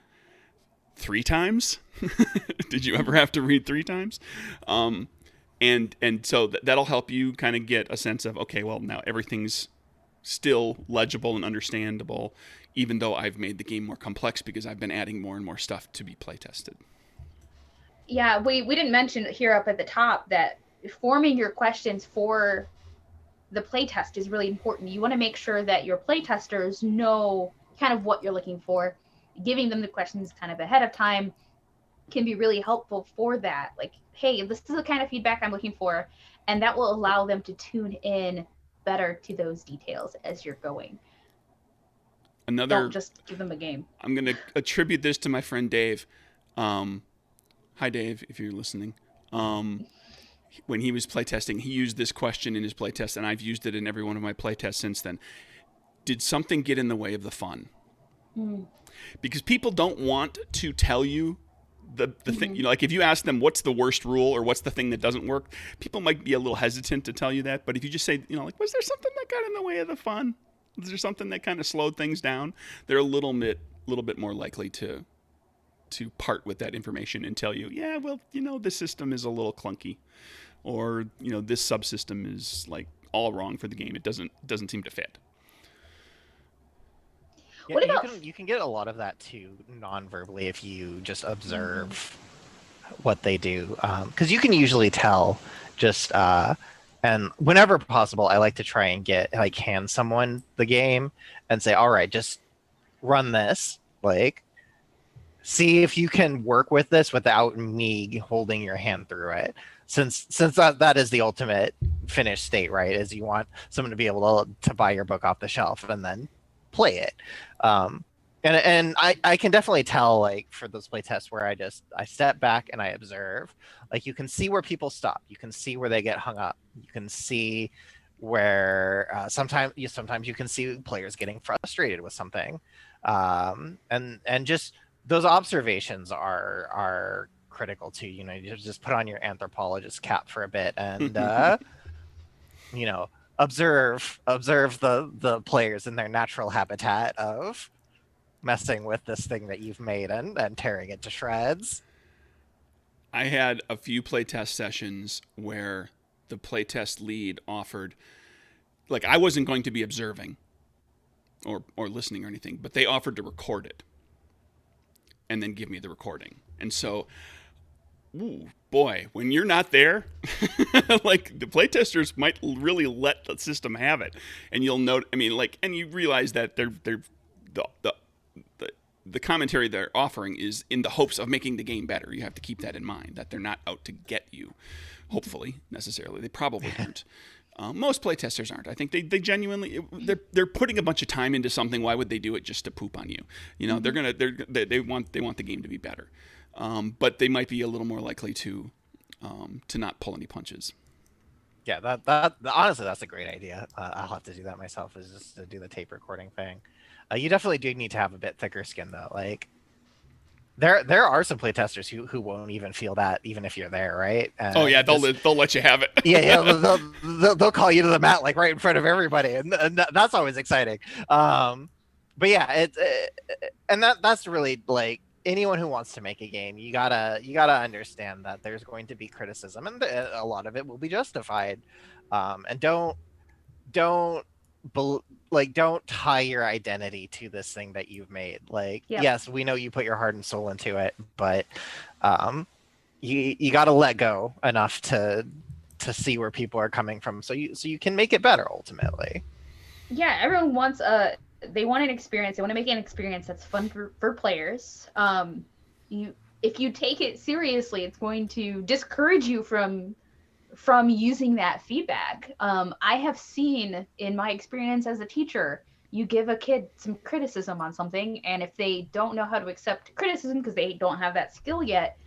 3 times? Did you ever have to read 3 times? And so that'll help you kind of get a sense of, okay, well, now everything's still legible and understandable, even though I've made the game more complex because I've been adding more and more stuff to be play tested.
Yeah, we didn't mention here up at the top that forming your questions for the playtest is really important. You want to make sure that your playtesters know kind of what you're looking for. Giving them the questions kind of ahead of time can be really helpful for that. Like, hey, this is the kind of feedback I'm looking for, and that will allow them to tune in better to those details as you're going. Don't just give them a game.
I'm going to attribute this to my friend Dave. Hi, Dave, if you're listening. When he was playtesting, he used this question in his playtest, and I've used it in every one of my playtests since then. Did something get in the way of the fun? Because people don't want to tell you the thing, like if you ask them what's the worst rule or what's the thing that doesn't work, people might be a little hesitant to tell you that. But if you just say, like, was there something that got in the way of the fun? Was there something that kind of slowed things down? They're a little bit more likely to part with that information and tell you, yeah, well, this system is a little clunky, or this subsystem is like all wrong for the game. It doesn't seem to fit.
Yeah, you can get a lot of that too non-verbally if you just observe what they do, because you can usually tell just and whenever possible, I like to try and hand someone the game and say, all right, just run this, see if you can work with this without me holding your hand through it, since that is the ultimate finished state, right? Is you want someone to be able to buy your book off the shelf and then play it. And I can definitely tell, for those play tests where I step back and I observe, you can see where people stop, you can see where they get hung up, you can see where sometimes you can see players getting frustrated with something, and just those observations are critical too. You just put on your anthropologist cap for a bit and observe the players in their natural habitat of messing with this thing that you've made and tearing it to shreds.
I had a few playtest sessions where the playtest lead offered, I wasn't going to be observing or listening or anything, but they offered to record it and then give me the recording. And so, ooh, boy, when you're not there, the playtesters might really let the system have it, and you'll note. I mean, and you realize that the commentary they're offering is in the hopes of making the game better. You have to keep that in mind, that they're not out to get you. Hopefully, necessarily, they probably aren't. Most playtesters aren't. I think they genuinely they're putting a bunch of time into something. Why would they do it just to poop on you? They want the game to be better. But they might be a little more likely to not pull any punches.
Yeah, that honestly, that's a great idea. I'll have to do that myself, is just to do the tape recording thing. You definitely do need to have a bit thicker skin, though. There are some playtesters who won't even feel that, even if you're there, right?
Oh yeah, they'll let you have it.
Yeah, they'll call you to the mat right in front of everybody, and that's always exciting. But yeah, that's really anyone who wants to make a game, you gotta understand that there's going to be criticism, and a lot of it will be justified. And don't tie your identity to this thing that you've made. Yes, we know you put your heart and soul into it, but you gotta let go enough to see where people are coming from, so you can make it better ultimately.
Yeah, everyone wants they want an experience. They want to make an experience that's fun for players. If you take it seriously, it's going to discourage you from using that feedback. I have seen in my experience as a teacher, you give a kid some criticism on something, and if they don't know how to accept criticism because they don't have that skill yet,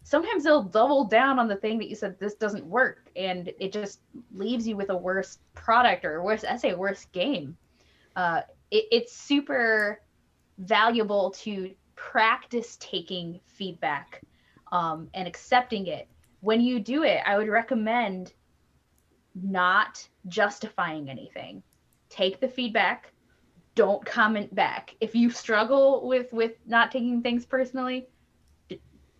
sometimes they'll double down on the thing that you said, this doesn't work, and it just leaves you with a worse product or a worse essay, a worse game. It's super valuable to practice taking feedback and accepting it. When you do it, I would recommend not justifying anything. Take the feedback, don't comment back. If you struggle with not taking things personally,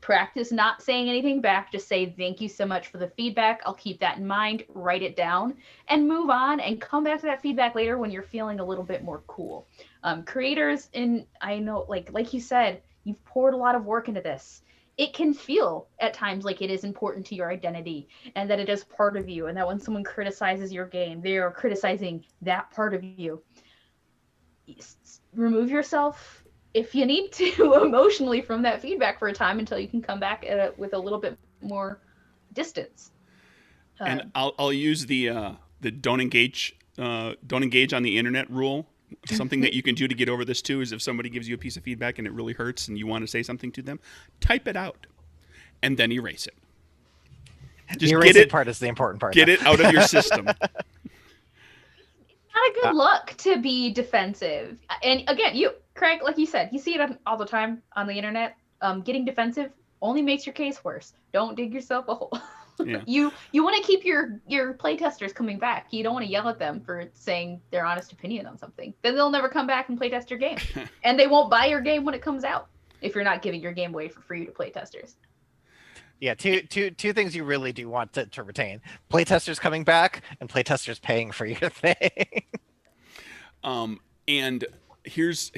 practice not saying anything back. Just say thank you so much for the feedback. I'll keep that in mind, write it down, and move on and come back to that feedback later when you're feeling a little bit more cool. Creators, and I know like you said, you've poured a lot of work into this. It can feel at times like it is important to your identity and that it is part of you, and that when someone criticizes your game, they are criticizing that part of you. Remove yourself if you need to emotionally from that feedback for a time until you can come back with a little bit more distance.
And I'll use the don't engage on the internet rule. Something that you can do to get over this too is if somebody gives you a piece of feedback and it really hurts and you want to say something to them, type it out and then erase it.
Just the erasing part is the important part.
Get it out of your system.
Not a good look to be defensive. And again, Craig, like you said, you see it all the time on the internet. Getting defensive only makes your case worse. Don't dig yourself a hole. Yeah. You want to keep your playtesters coming back. You don't want to yell at them for saying their honest opinion on something. Then they'll never come back and playtest your game. And they won't buy your game when it comes out if you're not giving your game away for free to playtesters.
Yeah, two things you really do want to retain: playtesters coming back and playtesters paying for your thing.
And here's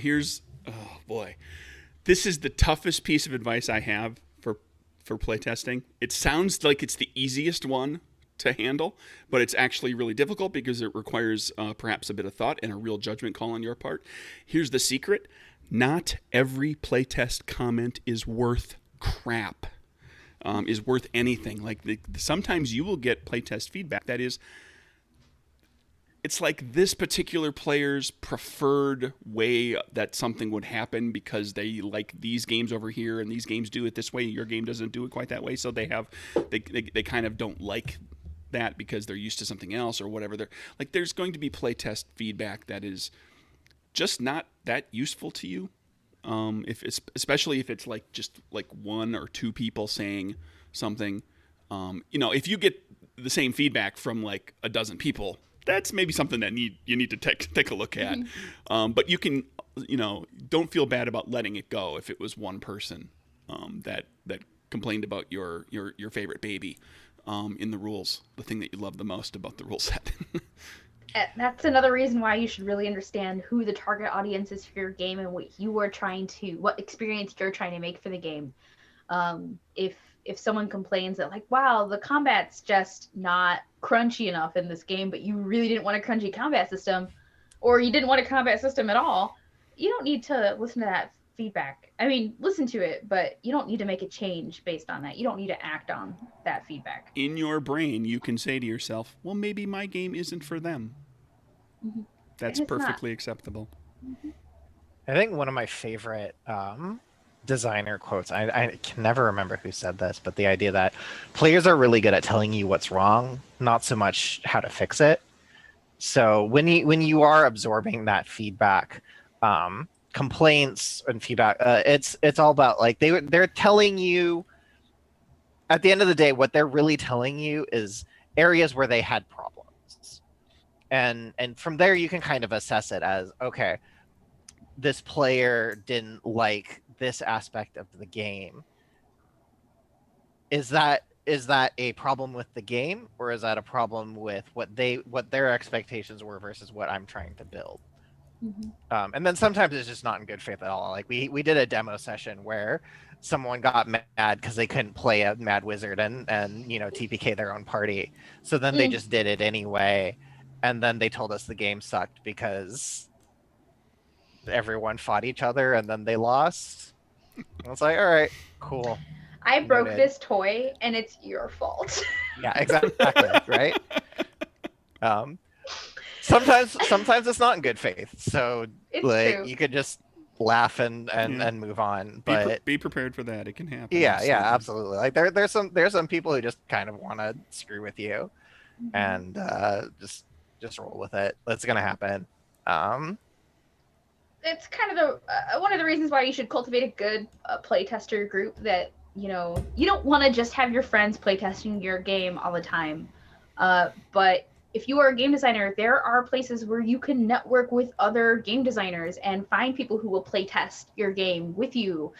oh boy, this is the toughest piece of advice I have for playtesting. It sounds like it's the easiest one to handle, but it's actually really difficult because it requires perhaps a bit of thought and a real judgment call on your part. Here's the secret: not every playtest comment is worth crap. Is worth anything. Like sometimes you will get playtest feedback that is, it's like this particular player's preferred way that something would happen because they like these games over here and these games do it this way. Your game doesn't do it quite that way, so they kind of don't like that because they're used to something else or whatever. There's going to be playtest feedback that is just not that useful to you. Especially if it's just one or two people saying something, if you get the same feedback from like a dozen people, that's maybe something that you need to take a look at. Mm-hmm. But you can, don't feel bad about letting it go if it was one person that complained about your favorite baby in the rules, the thing that you love the most about the rule set.
That's another reason why you should really understand who the target audience is for your game and what experience you're trying to make for the game. If someone complains that wow, the combat's just not crunchy enough in this game, but you really didn't want a crunchy combat system, or you didn't want a combat system at all, you don't need to listen to that feedback. I mean, listen to it, but you don't need to make a change based on that. You don't need to act on that feedback.
In your brain, you can say to yourself, well, maybe my game isn't for them. Mm-hmm. That's perfectly acceptable.
Mm-hmm. I think one of my favorite designer quotes, I can never remember who said this, but the idea that players are really good at telling you what's wrong, not so much how to fix it. So when you are absorbing that feedback, complaints and feedback, it's all about they're telling you, at the end of the day, what they're really telling you is areas where they had problems. And from there you can kind of assess it as, okay, this player didn't like this aspect of the game. Is that a problem with the game, or is that a problem with what their expectations were versus what I'm trying to build? Mm-hmm. And then sometimes it's just not in good faith at all. Like we did a demo session where someone got mad because they couldn't play a Mad Wizard and TPK their own party. So then they just did it anyway. And then they told us the game sucked because everyone fought each other and then they lost. I was like, all right, cool.
I broke this toy and it's your fault.
Yeah, exactly. Right. Sometimes it's not in good faith. So
it's true.
You could just laugh and move on. But
be prepared for that. It can happen.
Yeah, absolutely. Like there's some people who just kind of want to screw with you, and just roll with it. That's gonna happen.
it's kind of the one of the reasons why you should cultivate a good playtester group that, you know, you don't want to just have your friends playtesting your game all the time. But if you are a game designer, there are places where you can network with other game designers and find people who will playtest your game with you,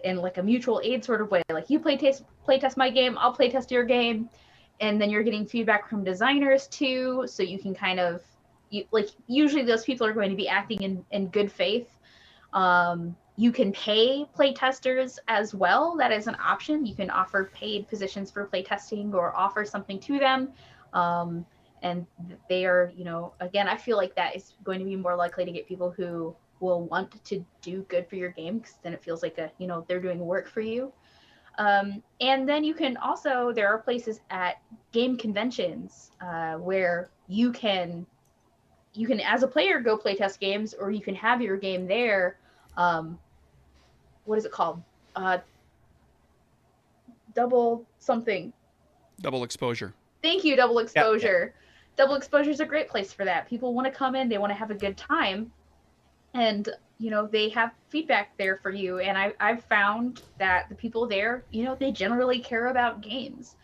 in like a mutual aid sort of way. Like you playtest my game, I'll playtest your game, and then you're getting feedback from designers too, so you can kind of like usually those people are going to be acting in good faith. You can pay playtesters as well. That is an option. You can offer paid positions for playtesting or offer something to them. And they are, you know, again, I feel like that is going to be more likely to get people who will want to do good for your game, because then it feels like a, you know, they're doing work for you. And then you can also, there are places at game conventions where you can as a player go playtest games, or you can have your game there. What is it called? Double something.
Double exposure.
Thank you, Double Exposure.
Yep.
Double Exposure is a great place for that. People want to come in, they want to have a good time, and you know, they have feedback there for you. And I've found that the people there, you know, they generally care about games.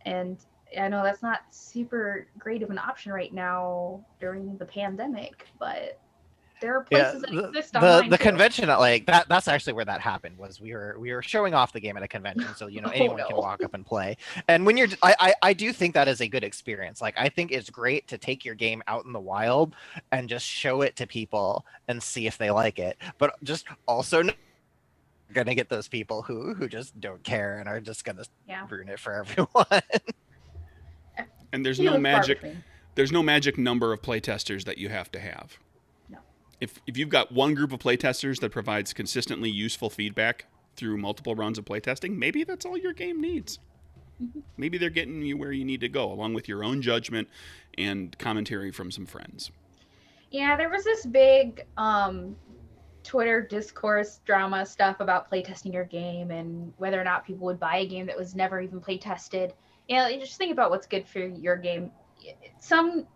And I know that's not super great of an option right now during the pandemic, but there are places that exist online
the
too.
convention, like that's actually where that happened. Was we were showing off the game at a convention, so you know anyone can walk up and play. And when I do think that is a good experience. Like I think it's great to take your game out in the wild and just show it to people and see if they like it. But just also gonna get those people who just don't care and are just gonna ruin it for everyone.
And there's no magic. There's no magic number of playtesters that you have to have.
No.
If you've got one group of playtesters that provides consistently useful feedback through multiple rounds of playtesting, maybe that's all your game needs. Mm-hmm. Maybe they're getting you where you need to go, along with your own judgment and commentary from some friends.
Yeah, there was this big Twitter discourse drama stuff about playtesting your game and whether or not people would buy a game that was never even playtested. Yeah, you know, just think about what's good for your game. Some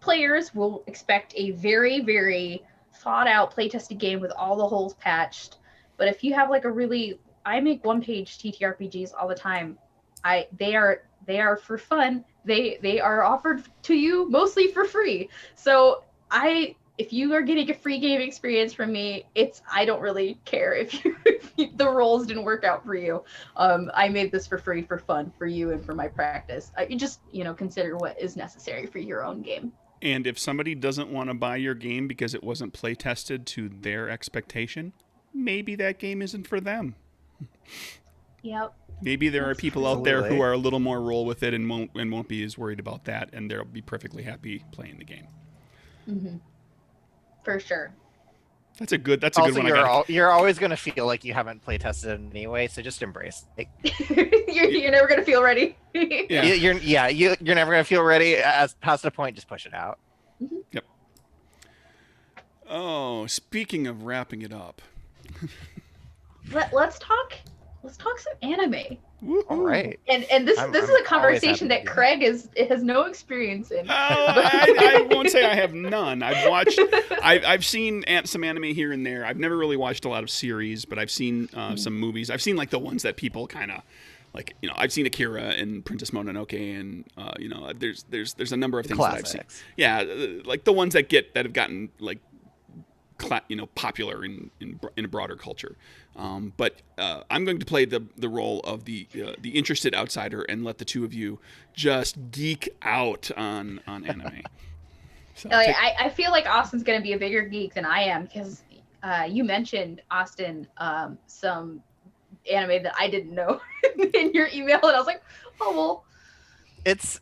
players will expect a very, very thought out playtested game with all the holes patched. But if you have like I make one-page TTRPGs all the time. They are for fun. They are offered to you mostly for free. So if you are getting a free game experience from me, I don't really care if the roles didn't work out for you. I made this for free for fun for you and for my practice. You just, you know, consider what is necessary for your own game.
And if somebody doesn't want to buy your game because it wasn't play tested to their expectation, maybe that game isn't for them.
Yep.
Maybe there are people out there who are a little more roll with it and won't be as worried about that, and they'll be perfectly happy playing the game.
Mm-hmm. For sure.
That's a good
one. You're always going to feel like you haven't play tested it anyway, so just embrace it.
You're never going to feel ready.
Yeah. You're never going to feel ready. As past the point, just push it out.
Mm-hmm.
Yep. Oh, speaking of wrapping it up.
Let's talk some anime.
Woo-hoo.
All right.
And this is a conversation that Craig has no experience in.
I won't say I have none. I've seen some anime here and there. I've never really watched a lot of series, but I've seen some movies. I've seen like the ones that people kind of like. You know, I've seen Akira and Princess Mononoke, and you know, there's a number of things that I've seen. Yeah, like the ones that have gotten like, you know, popular in a broader culture. But I'm going to play the role of the interested outsider and let the two of you just geek out on anime. So
I feel like Austin's going to be a bigger geek than I am, because you mentioned, Austin, some anime that I didn't know in your email, and I was like, oh well.
It's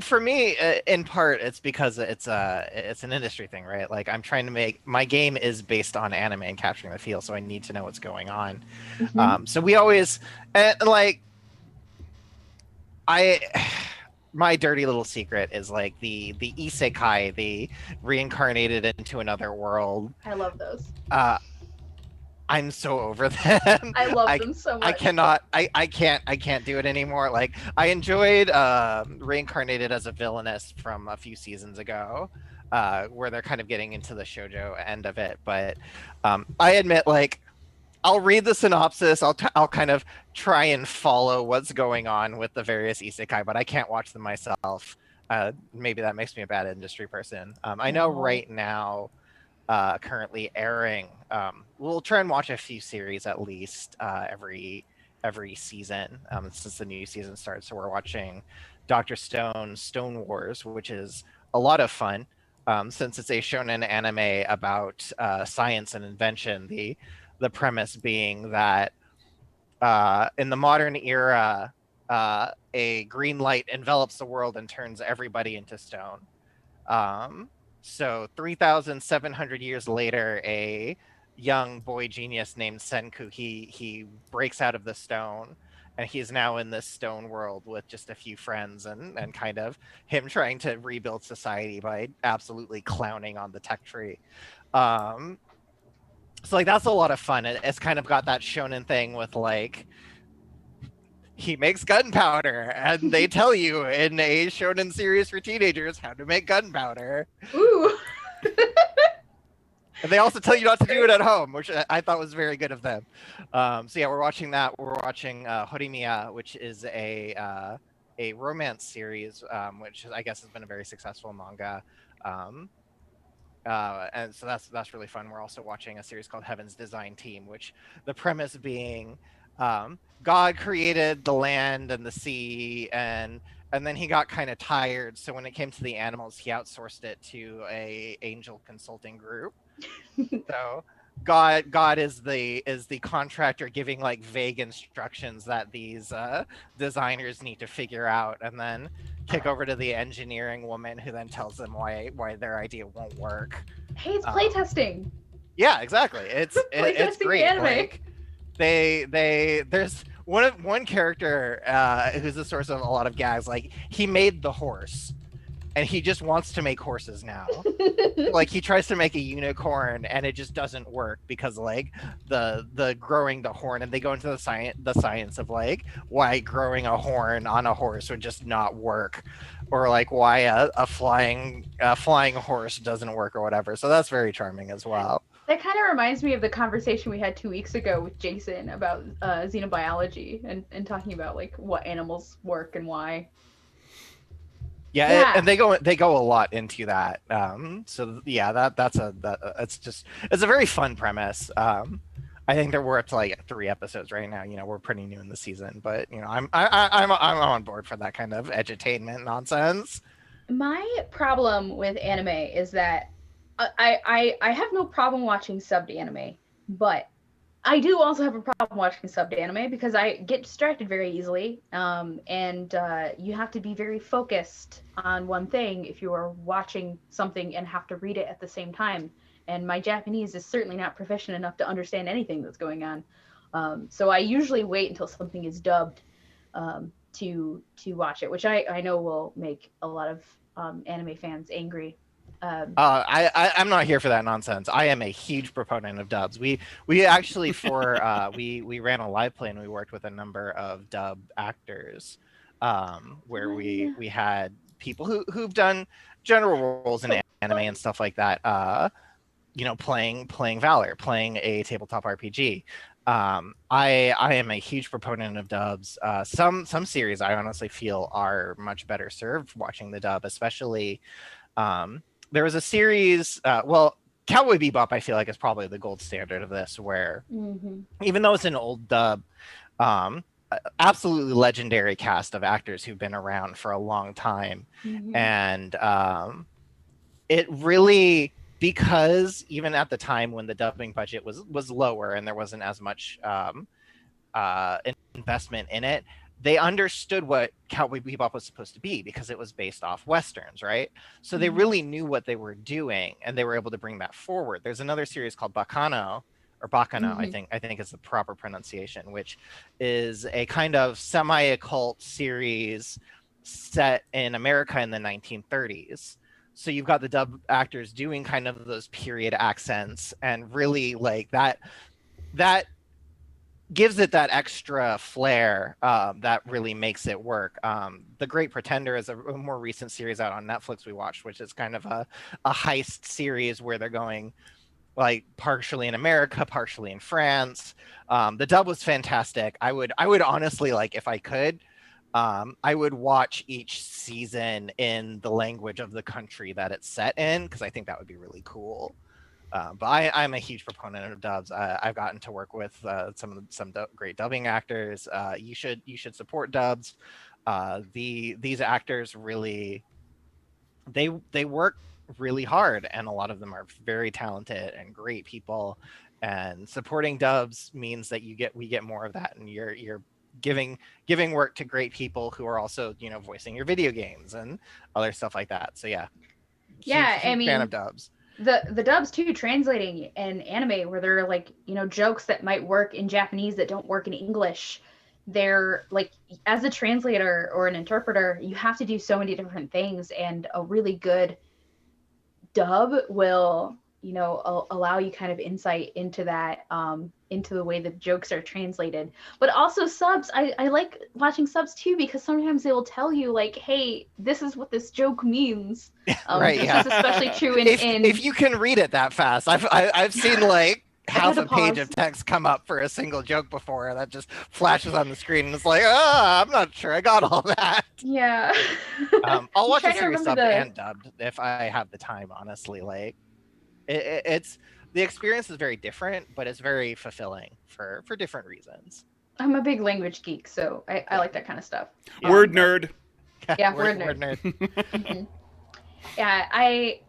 for me, in part it's because it's an industry thing, right? Like I'm trying to make my game is based on anime and capturing the feel, so I need to know what's going on.
Mm-hmm.
So we always like my dirty little secret is like the isekai, the reincarnated into another world.
I love those.
I'm so over them.
I love them so much.
I can't do it anymore. Like I enjoyed Reincarnated as a Villainess from a few seasons ago. where they're kind of getting into the shoujo end of it. But I admit, like, I'll read the synopsis. I'll kind of try and follow what's going on with the various isekai, but I can't watch them myself. Maybe that makes me a bad industry person. I know
Oh.
right now, currently airing. We'll try and watch a few series at least every season since the new season starts. So we're watching Doctor Stone Stone Wars, which is a lot of fun. Since it's a shonen anime about science and invention, the premise being that in the modern era, a green light envelops the world and turns everybody into stone. Um, so 3,700 years later, a young boy genius named Senku, he breaks out of the stone, and he's now in this stone world with just a few friends, and kind of him trying to rebuild society by absolutely clowning on the tech tree. Um, so like that's a lot of fun. It's kind of got that shonen thing with like he makes gunpowder, and they tell you in a shonen series for teenagers how to make gunpowder.
Ooh.
And they also tell you not to do it at home, which I thought was very good of them. So yeah, we're watching that. We're watching Horimiya, which is a romance series, which I guess has been a very successful manga. Um, and so that's really fun. We're also watching a series called Heaven's Design Team, which the premise being God created the land and the sea, and then he got kind of tired. So when it came to the animals, he outsourced it to a angel consulting group. So God is the contractor giving like vague instructions that these designers need to figure out, and then kick over to the engineering woman who then tells them why their idea won't work.
Hey, it's playtesting.
Yeah, exactly. It's
Playtesting
great.
anime.
Like there's one character who's the source of a lot of gags. Like he made the horse, and he just wants to make horses now. Like he tries to make a unicorn and it just doesn't work because like the growing the horn, and they go into the science of like why growing a horn on a horse would just not work, or like why a flying horse doesn't work or whatever. So that's very charming as well.
That kind of reminds me of the conversation we had 2 weeks ago with Jason about xenobiology and talking about like what animals work and why.
Yeah, and they go a lot into that. So yeah, it's a very fun premise. I think that we're up to like 3 episodes right now. You know, we're pretty new in the season, but you know, I'm on board for that kind of edutainment nonsense.
My problem with anime is that I have no problem watching subbed anime, but I do also have a problem watching subbed anime because I get distracted very easily, and you have to be very focused on one thing if you are watching something and have to read it at the same time. And my Japanese is certainly not proficient enough to understand anything that's going on. So I usually wait until something is dubbed to watch it, which I know will make a lot of anime fans angry.
I'm not here for that nonsense. I am a huge proponent of dubs. We actually we ran a live play and we worked with a number of dub actors, where we had people who've done general roles in anime and stuff like that. You know, playing Valor, playing a tabletop RPG. I am a huge proponent of dubs. Some series I honestly feel are much better served watching the dub, especially. There was a series, Cowboy Bebop, I feel like is probably the gold standard of this, where even though it's an old dub, absolutely legendary cast of actors who've been around for a long time. And it really, because even at the time when the dubbing budget was lower and there wasn't as much investment in it, they understood what Cowboy Bebop was supposed to be because it was based off westerns, right? So they really knew what they were doing, and they were able to bring that forward. There's another series called Bacano, or Bacano, I think is the proper pronunciation, which is a kind of semi-occult series set in America in the 1930s. So you've got the dub actors doing kind of those period accents, and really like that gives it that extra flair that really makes it work. The Great Pretender is a more recent series out on Netflix we watched, which is kind of a heist series where they're going like partially in America, partially in France. The dub was fantastic. I would honestly, like, if I could, I would watch each season in the language of the country that it's set in, because I think that would be really cool. But I'm a huge proponent of dubs. I've gotten to work with some great dubbing actors. You should support dubs. These actors really they work really hard, and a lot of them are very talented and great people. And supporting dubs means that we get more of that, and you're giving work to great people who are also voicing your video games and other stuff like that. So yeah,
Yeah, I
huge fan
mean,
of dubs.
the dubs too, translating in anime where they're like, jokes that might work in Japanese that don't work in English. They're like, as a translator or an interpreter, you have to do so many different things, and a really good dub will, allow you kind of insight into that, into the way the jokes are translated. But also subs, I like watching subs too, because sometimes they will tell you like, hey, this is what this joke means.
Right,
this
yeah.
is especially true in
If you can read it that fast, I've seen like half
to
a page
pause.
of text come up for a single joke before that just flashes on the screen, and it's like, I'm not sure I got all that.
Yeah.
I'll watch a
trying to
series
remember
subbed
the-
and dubbed if I have the time. Honestly, like it's the experience is very different, but it's very fulfilling for different reasons.
I'm a big language geek, so I like that kind of stuff.
Word nerd.
Yeah,
word
word
nerd.
Mhm. I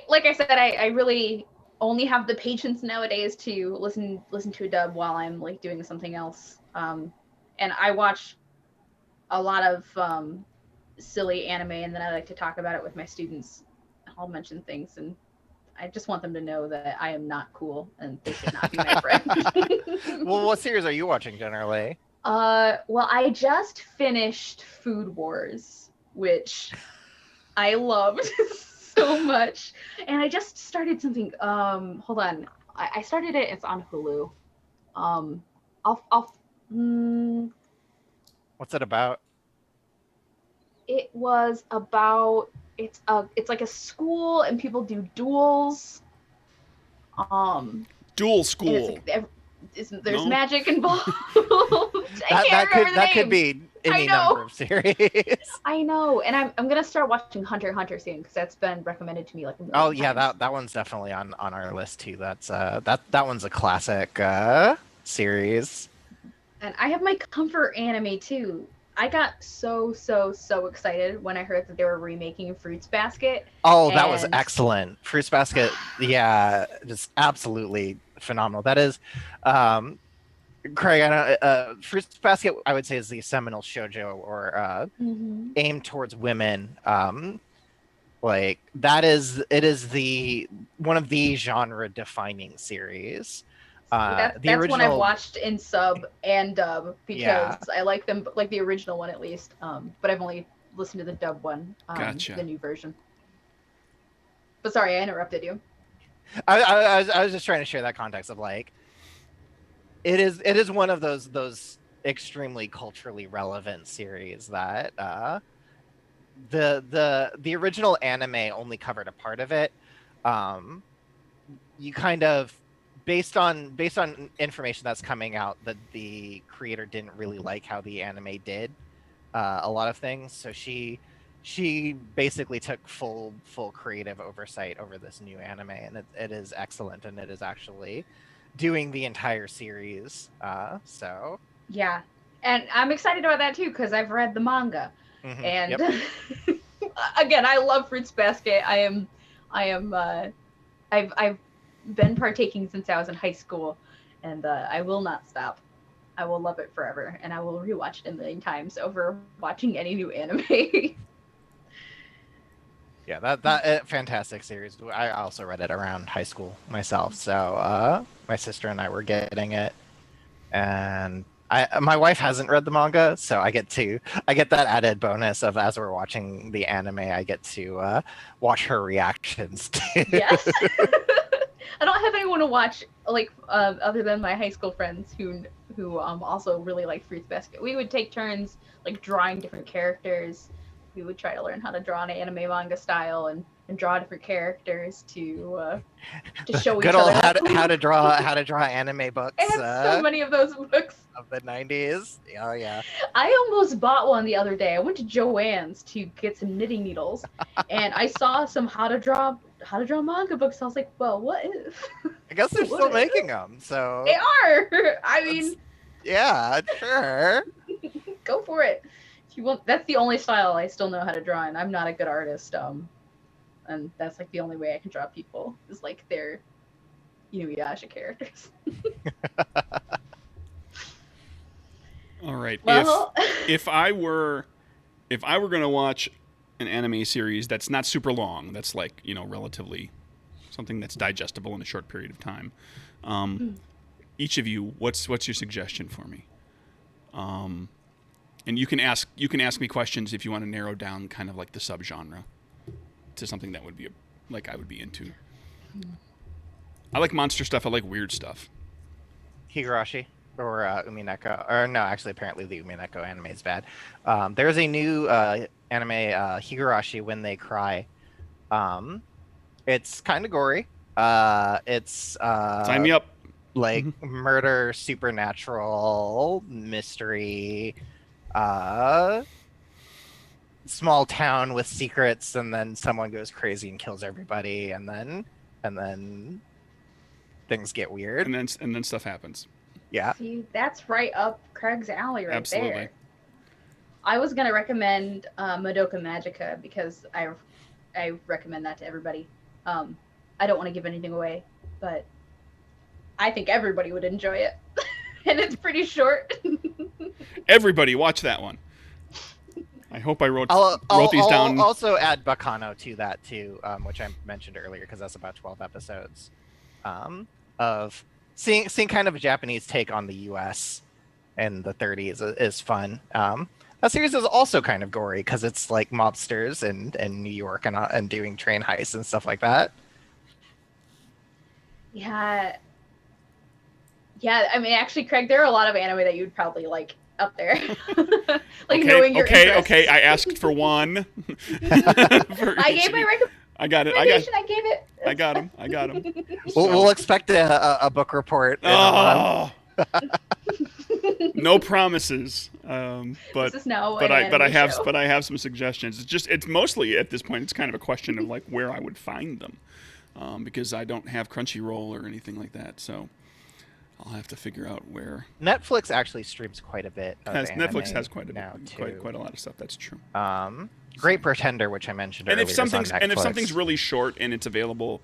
like I said, I really only have the patience nowadays to listen to a dub while I'm like doing something else. And I watch a lot of silly anime, and then I like to talk about it with my students. I'll mention things, and I just want them to know that I am not cool and they should not be my friend.
Well, what series are you watching generally?
Well, I just finished Food Wars, which I loved so much. And I just started something. Hold on. I started it. It's on Hulu. I'll
What's it about?
it was about it's like a school and people do duels.
Dual
And
school.
there's
No?
magic involved. I can't remember the
That could
names.
be any number of series.
I know, and I'm gonna start watching Hunter x Hunter soon because that's been recommended to me like a million
Oh yeah,
times.
that one's definitely on our list too. That's that one's a classic series.
And I have my comfort anime too. I got so excited when I heard that they were remaking Fruits Basket.
Oh, that was
And-
excellent. Fruits Basket, yeah, just absolutely phenomenal. That is, Craig. Fruits Basket, I would say, is the seminal shoujo or aimed towards women. Like it is the one of the genre defining series.
That's one I've watched in sub and dub because I like them, like the original one at least. But I've only listened to the dub one,
Gotcha.
the new version. But sorry, I interrupted you.
I was just trying to share that context of like it is one of those extremely culturally relevant series that the original anime only covered a part of it. You kind of based on information that's coming out that the creator didn't really like how the anime did a lot of things, so she basically took full creative oversight over this new anime, and it is excellent, and it is actually doing the entire series. So
yeah, and I'm excited about that too because I've read the manga, and again, I love Fruits Basket. I've been partaking since I was in high school, and I will not stop. I will love it forever, and I will rewatch it a million times over watching any new anime.
Yeah, that fantastic series. I also read it around high school myself. So my sister and I were getting it, and my wife hasn't read the manga, so I get that added bonus of as we're watching the anime, I get to watch her reactions too.
Yes. I don't have anyone to watch like other than my high school friends who who also really liked Fruits Basket. We would take turns like drawing different characters. We would try to learn how to draw an anime manga style and draw different characters to show
Good
each
old
other.
how to draw anime books
I have so many of those books.
of the 90s. Oh yeah.
I almost bought one the other day. I went to Joann's to get some knitting needles, and I saw some how to draw manga books. I was like, well, what if?
I guess they're still making them, so
They are. I mean,
yeah, sure.
go for it. If you want, that's the only style I still know how to draw, and I'm not a good artist. And that's like the only way I can draw people is like their Inuyasha characters.
All right.
Well,
If I were going to watch an anime series that's not super long, that's like, relatively something that's digestible in a short period of time. Each of you, what's your suggestion for me? And you can ask me questions if you want to narrow down kind of like the subgenre to something that would be I would be into. I like monster stuff. I like weird stuff.
Higurashi or Umineko, or no, actually, apparently the Umineko anime is bad. There's a new anime, Higurashi When They Cry. It's kind of gory. It's
Sign me up.
Like murder, supernatural, mystery, small town with secrets, and then someone goes crazy and kills everybody, and then things get weird,
And then stuff happens.
Yeah.
See, that's right up Craig's alley right
Absolutely.
there. I was gonna recommend Madoka Magica because I recommend that to everybody. I don't want to give anything away, but I think everybody would enjoy it, and it's pretty short.
Everybody watch that one. I hope I wrote these down.
I'll also add Bacano to that too, which I mentioned earlier because that's about 12 episodes of seeing kind of a Japanese take on the U.S. in the 30s is fun. That series is also kind of gory because it's like mobsters in New York and doing train heists and stuff like that.
Yeah. I mean, actually, Craig, there are a lot of anime that you'd probably like up there. Like knowing your interests.
Okay. I asked for one.
I gave my recommendation.
I got it.
I gave it.
I got him.
We'll expect a book report.
Oh. No promises. But
this is now
but
an
I
anime show.
have some suggestions. It's mostly at this point it's kind of a question of like where I would find them, because I don't have Crunchyroll or anything like that. So I'll have to figure out where.
Netflix actually streams quite a bit.
Netflix has quite a lot of stuff. That's true.
Great Pretender, which I mentioned earlier.
And if something's really short and it's available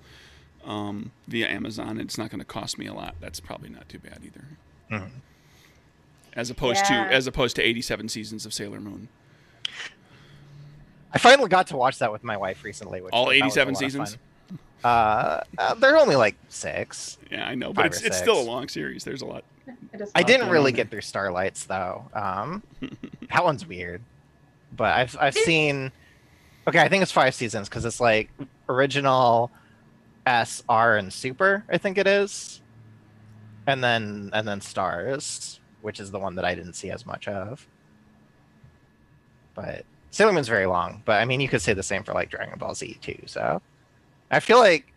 via Amazon, it's not going to cost me a lot. That's probably not too bad either.
Mm-hmm.
As opposed to 87 seasons of Sailor Moon.
I finally got to watch that with my wife recently. Which
all
was
87 seasons.
They're only like 6.
Yeah, I know, but it's still a long series. There's a lot.
I didn't really get through Starlights though. That one's weird, but I've seen. Okay, I think it's 5 seasons because it's like original, S, R, and Super. I think it is, and then Stars, which is the one that I didn't see as much of. But Sailor Moon's very long. But I mean, you could say the same for like Dragon Ball Z too. So I feel like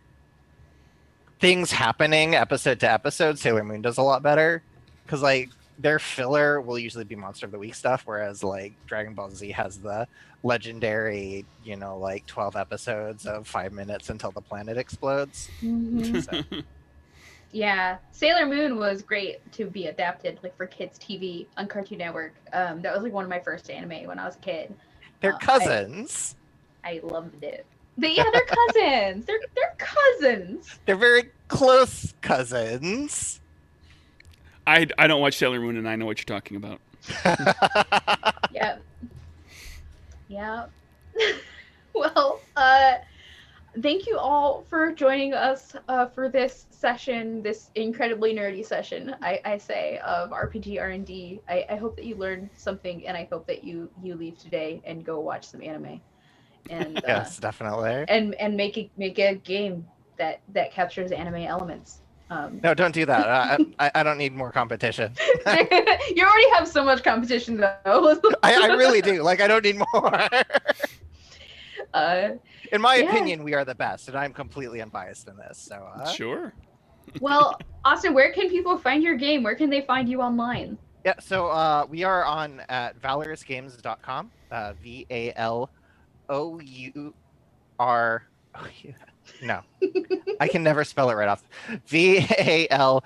things happening episode to episode, Sailor Moon does a lot better because like their filler will usually be Monster of the Week stuff, whereas like Dragon Ball Z has the legendary, like 12 episodes of 5 minutes until the planet explodes.
Mm-hmm.
So.
Yeah, Sailor Moon was great to be adapted like for kids TV on Cartoon Network. That was like one of my first anime when I was a kid.
They're cousins.
I loved it. But yeah, they're cousins. They're cousins.
They're very close cousins.
I don't watch Sailor Moon, and I know what you're talking about.
Yep. Well, thank you all for joining us for this session, this incredibly nerdy session, I say, of RPG R&D. I hope that you learned something, and I hope that you leave today and go watch some anime. And
yes, definitely.
And make a game that captures anime elements.
No, don't do that. I don't need more competition.
You already have so much competition, though.
I really do. Like, I don't need more. In my
Yeah.
opinion, we are the best, and I'm completely unbiased in this. So,
Sure.
Well, Austin, where can people find your game? Where can they find you online?
yeah. So we are on at valorousgames.com. VALOUR. Oh, yeah. No, I can never spell it right off. VALOROUS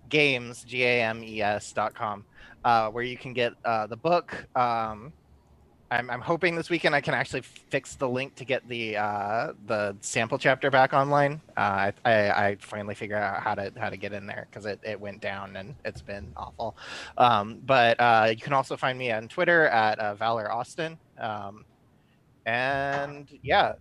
games GAMES.com, where you can get the book. I'm hoping this weekend I can actually fix the link to get the sample chapter back online. I finally figured out how to get in there because it went down and it's been awful. But you can also find me on Twitter at Valor Austin. And yeah,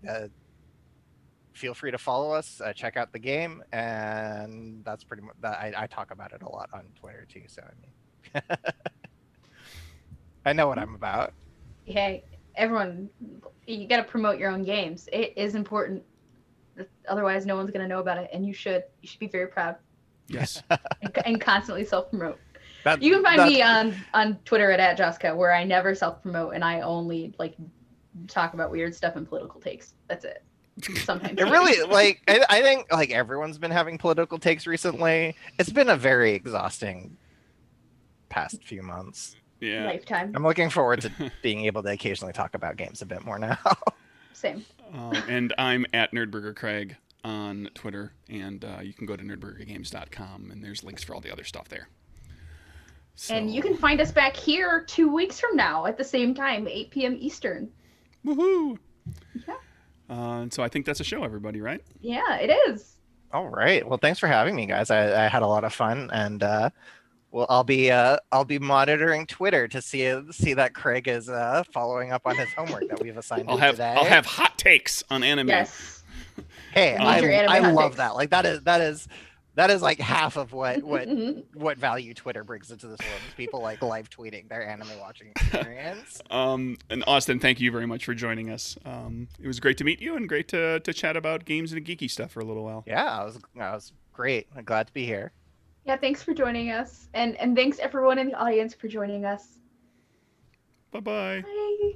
feel free to follow us, check out the game, and that's pretty much that. I talk about it a lot on Twitter too, so I mean, I know what I'm about.
Hey, everyone, you got to promote your own games. It is important. Otherwise, no one's going to know about it, and you should be very proud.
Yes.
and constantly self-promote. You can find me on Twitter at @Joska, where I never self-promote, and I only like talk about weird stuff and political takes. That's it. Sometimes
It really like I think like everyone's been having political takes recently. It's been a very exhausting past few months.
Yeah.
Lifetime.
I'm looking forward to being able to occasionally talk about games a bit more now.
Same.
And I'm at Nerdburger Craig on Twitter, and you can go to nerdburgergames.com, and there's links for all the other stuff there. So,
And you can find us back here 2 weeks from now at the same time, 8 p.m. Eastern.
woohoo!
Yeah.
And so I think that's a show, everybody, right?
Yeah, it is.
All right. Well, thanks for having me, guys. I had a lot of fun, and well, I'll be monitoring Twitter to see that Craig is following up on his homework that we've assigned him today.
I'll have hot takes on anime.
Yes.
Hey,
I need your anime
I
hot
love
takes.
that. Like that is like half of what value Twitter brings into this world. Is people like live tweeting their anime watching experience.
And Austin, thank you very much for joining us. It was great to meet you and great to chat about games and geeky stuff for a little while.
Yeah, I was great. I'm glad to be here.
Yeah, thanks for joining us. And thanks everyone in the audience for joining us.
Bye-bye.
Bye.